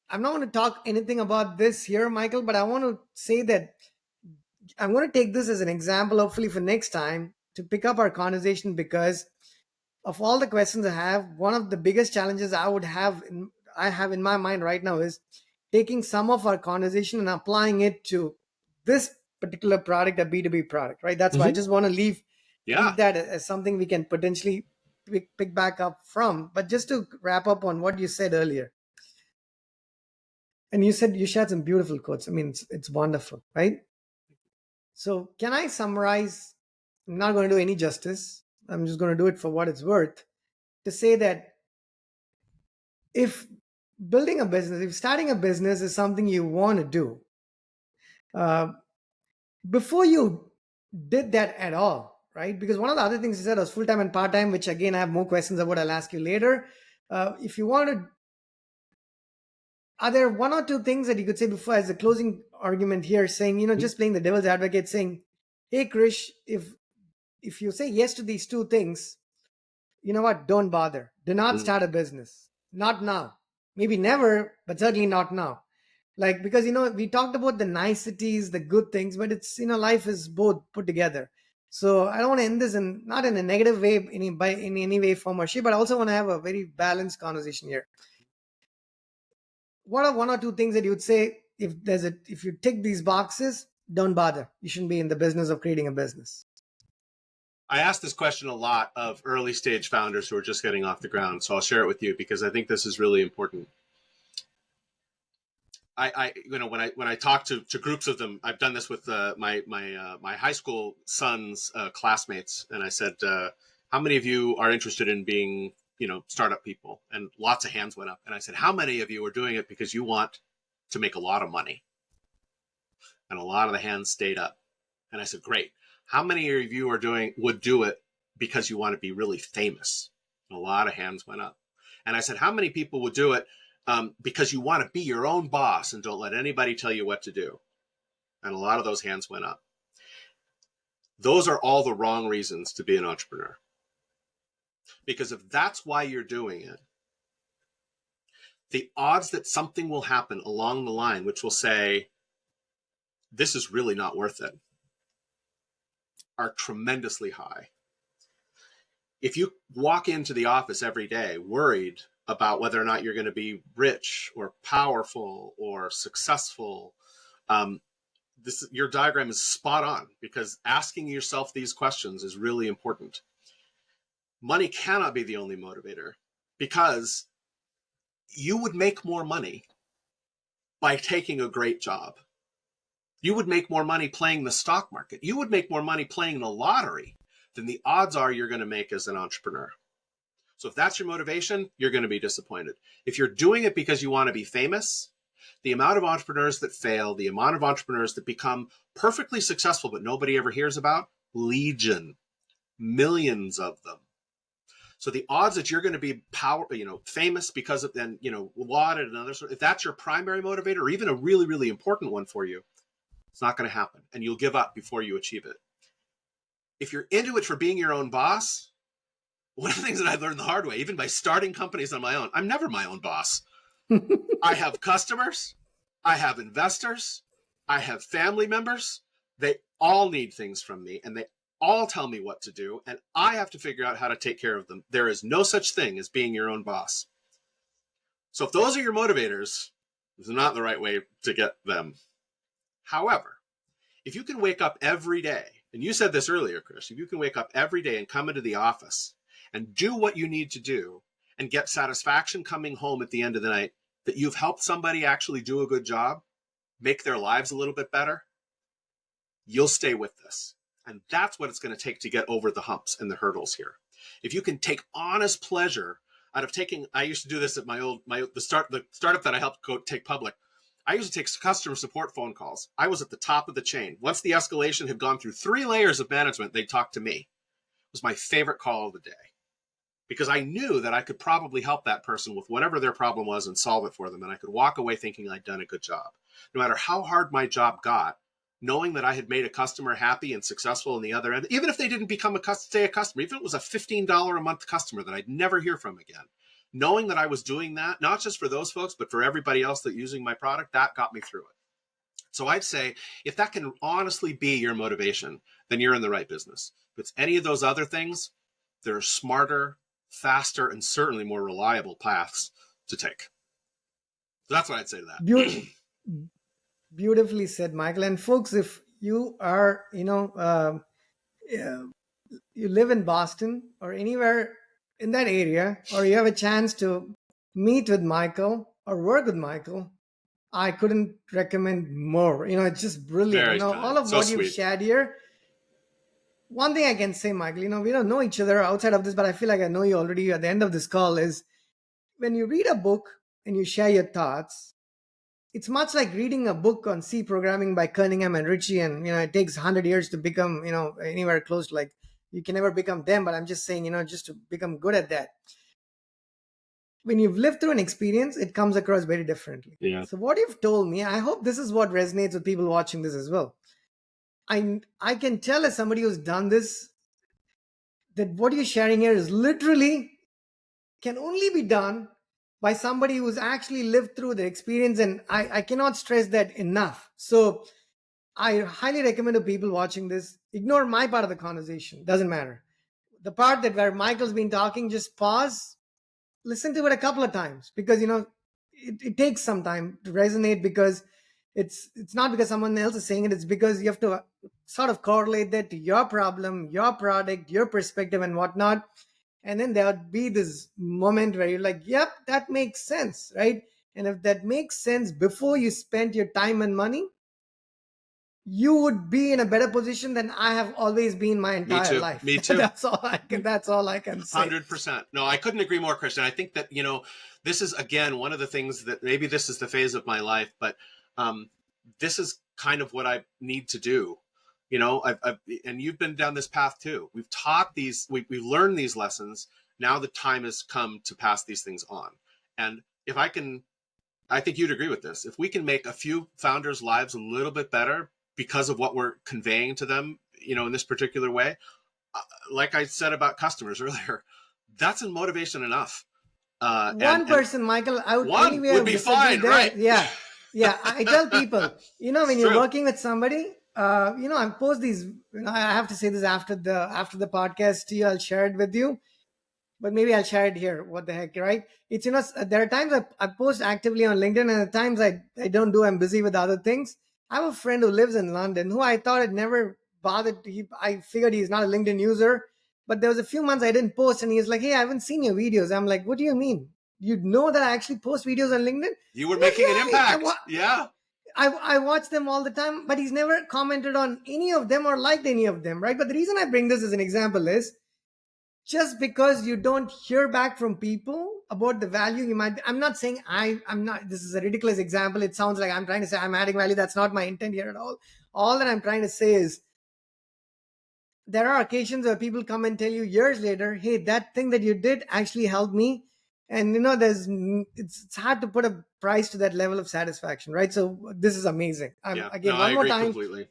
I'm not going to talk anything about this here, Michael, but I want to say that I'm going to take this as an example, hopefully for next time, to pick up our conversation, because of all the questions I have, one of the biggest challenges I have in my mind right now is taking some of our conversation and applying it to this particular product, a B2B product, right? That's why I Mhm. just want to leave Yeah. that as something we can potentially pick back up from. But just to wrap up on what you said earlier, and you said you shared some beautiful quotes. I mean, it's wonderful, right? So can I summarize? I'm not going to do any justice. I'm just going to do it for what it's worth, to say that if if starting a business is something you want to do, uh, before you did that at all, right? Because one of the other things you said was full time and part time, which again I have more questions about. I'll ask you later. If you want to, are there one or two things that you could say before as a closing argument here, saying, Mhm. just playing the devil's advocate, saying, "Hey, Krish, if you say yes to these two things, you know what? Don't bother. Do not Mhm. start a business. Not now. Maybe never, but certainly not now." Like, because we talked about the niceties, the good things, but it's life is both put together. So I don't want to end this in not in a negative way, in any way, form, or shape, but I also want to have a very balanced conversation here. What are one or two things that you would say, if you tick these boxes, don't bother. You shouldn't be in the business of creating a business. I asked this question a lot of early stage founders who are just getting off the ground, so I'll share it with you because I think this is really important. When I talk to groups of them, I've done this with my high school son's classmates, and I said, "How many of you are interested in being startup people?" And lots of hands went up. And I said, "How many of you are doing it because you want to make a lot of money?" And a lot of the hands stayed up. And I said, "Great. How many of you would do it because you want to be really famous?" And a lot of hands went up. And I said, "How many people would do it because you want to be your own boss and don't let anybody tell you what to do?" And a lot of those hands went up. Those are all the wrong reasons to be an entrepreneur. Because if that's why you're doing it, the odds that something will happen along the line, which will say, this is really not worth it, are tremendously high. If you walk into the office every day worried about whether or not you're going to be rich or powerful or successful, um, your diagram is spot on, because asking yourself these questions is really important. Money cannot be the only motivator, because you would make more money by taking a great job. You would make more money playing the stock market. You would make more money playing the lottery than the odds are you're going to make as an entrepreneur. So if that's your motivation, you're going to be disappointed. If you're doing it because you want to be famous, the amount of entrepreneurs that fail, the amount of entrepreneurs that become perfectly successful but nobody ever hears about, legion, millions of them. So the odds that you're going to be famous because of then, lauded and others, if that's your primary motivator, or even a really, really important one for you, it's not going to happen, and you'll give up before you achieve it. If you're into it for being your own boss, one of the things that I learned the hard way, even by starting companies on my own, I'm never my own boss. I have customers, I have investors, I have family members. They all need things from me, and they all tell me what to do, and I have to figure out how to take care of them. There is no such thing as being your own boss. So if those are your motivators, it's not the right way to get them. However, if you can wake up every day, and you said this earlier, Chris, if you can wake up every day and come into the office and do what you need to do and get satisfaction coming home at the end of the night that you've helped somebody actually do a good job, make their lives a little bit better, you'll stay with this. And that's what it's going to take to get over the humps and the hurdles here. If you can take honest pleasure out of taking, I used to do this at the startup that I helped take public. I used to take customer support phone calls. I was at the top of the chain. Once the escalation had gone through 3 layers of management, they'd talk to me. It was my favorite call of the day. because I knew that I could probably help that person with whatever their problem was and solve it for them. And I could walk away thinking I'd done a good job. No matter how hard my job got, knowing that I had made a customer happy and successful on the other end, even if they didn't become a customer, even if it was a $15 a month customer that I'd never hear from again, knowing that I was doing that, not just for those folks, but for everybody else that using my product, that got me through it. So I'd say if that can honestly be your motivation, then you're in the right business. If it's any of those other things, there are smarter, faster, and certainly more reliable paths to take. So that's what I'd say to that. Beautifully said, Michael. And folks, if you are, you live in Boston or anywhere in that area, or you have a chance to meet with Michael or work with Michael, I couldn't recommend more. It's just brilliant. Very kind. All of So what sweet. you've shared here. One thing I can say, Michael, we don't know each other outside of this, but I feel like I know you already at the end of this call is when you read a book and you share your thoughts, it's much like reading a book on C programming by Cunningham and Ritchie. And, it takes 100 years to become, anywhere close to like, you can never become them. But I'm just saying, just to become good at that. When you've lived through an experience, it comes across very differently. Yeah. So what you've told me, I hope this is what resonates with people watching this as well. I can tell as somebody who's done this, that what you're sharing here is literally can only be done by somebody who's actually lived through the experience. And I cannot stress that enough. So I highly recommend to people watching this, ignore my part of the conversation. Doesn't matter. The part that where Michael's been talking, just pause, listen to it a couple of times, because it takes some time to resonate, because it's not because someone else is saying it, it's because you have to sort of correlate that to your problem, your product, your perspective and whatnot. And then there would be this moment where you're like, yep, that makes sense, right? And if that makes sense before you spend your time and money, you would be in a better position than I have always been my entire life. Me too. That's all I can say. 100%. No, I couldn't agree more, Christian. I think that, this is, again, one of the things that maybe this is the phase of my life, but this is kind of what I need to do. And you've been down this path too. We've taught these, we've learned these lessons. Now the time has come to pass these things on. And if I think you'd agree with this. If we can make a few founders' lives a little bit better because of what we're conveying to them, in this particular way, like I said about customers earlier, that's motivation enough. One person, Michael, I would be fine, right? Yeah. I tell people, when you're working with somebody, I post these. I have to say this after the podcast to you. I'll share it with you, but maybe I'll share it here. What the heck, right? It's there are times I post actively on LinkedIn, and at times I don't do. I'm busy with other things. I have a friend who lives in London who I thought had never bothered. I figured he's not a LinkedIn user, but there was a few months I didn't post, and he's like, "Hey, I haven't seen your videos." I'm like, "What do you mean? You know that I actually post videos on LinkedIn?" You were making an impact. Yeah. I watch them all the time, but he's never commented on any of them or liked any of them, right? But the reason I bring this as an example is just because you don't hear back from people about the value you might, I'm not saying I'm not, this is a ridiculous example. It sounds like I'm trying to say I'm adding value. That's not my intent here at all. All that I'm trying to say is there are occasions where people come and tell you years later, hey, that thing that you did actually helped me. And it's hard to put a price to that level of satisfaction, right? So this is amazing. One more time. Completely.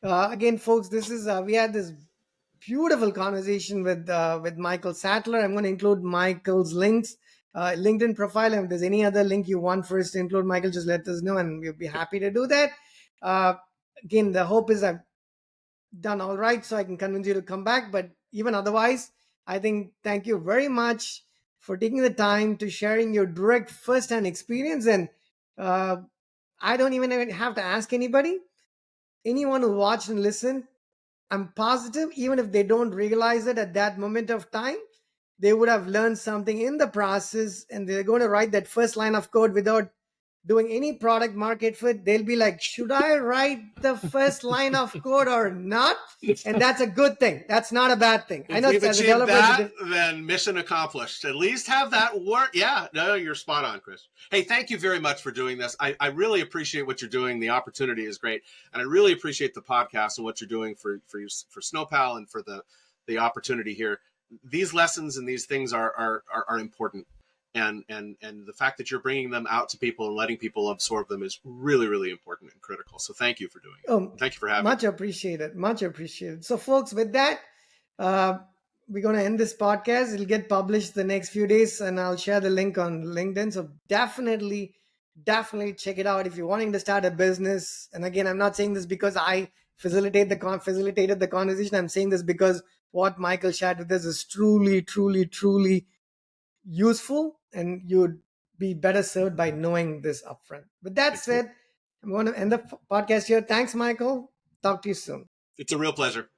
Again, folks, this is we had this beautiful conversation with Michael Sattler. I'm going to include Michael's links, LinkedIn profile. And if there's any other link you want for us to include, Michael, just let us know, and we'll be happy to do that. Again, the hope is I've done all right, so I can convince you to come back. But even otherwise, I think thank you very much for taking the time to sharing your direct first-hand experience. And I don't even have to ask anybody. Anyone who watched and listened, I'm positive, even if they don't realize it at that moment of time, they would have learned something in the process, and they're going to write that first line of code without doing any product market fit. They'll be like, should I write the first line of code or not? And that's a good thing. That's not a bad thing. I know it's as a developer, then mission accomplished. At least have that work. Yeah, no, you're spot on, Chris. Hey, thank you very much for doing this. I really appreciate what you're doing. The opportunity is great, and I really appreciate the podcast and what you're doing for Snowpal and for the opportunity here. these lessons and these things are important. And the fact that you're bringing them out to people and letting people absorb them is really, really important and critical. So thank you for doing it. Oh, Thank you for having much me. appreciated. Much appreciated. So, folks, with that, uh, we're going to end this podcast. It'll get published the next few days, and I'll share the link on LinkedIn. So, definitely check it out if you're wanting to start a business. And again, I'm not saying this because I facilitated the conversation. I'm saying this because what Michael shared with us is truly useful, and you'd be better served by knowing this upfront. With that Thank you. said, I'm going to end the podcast here. Thanks, Michael. Talk to you soon. It's a real pleasure.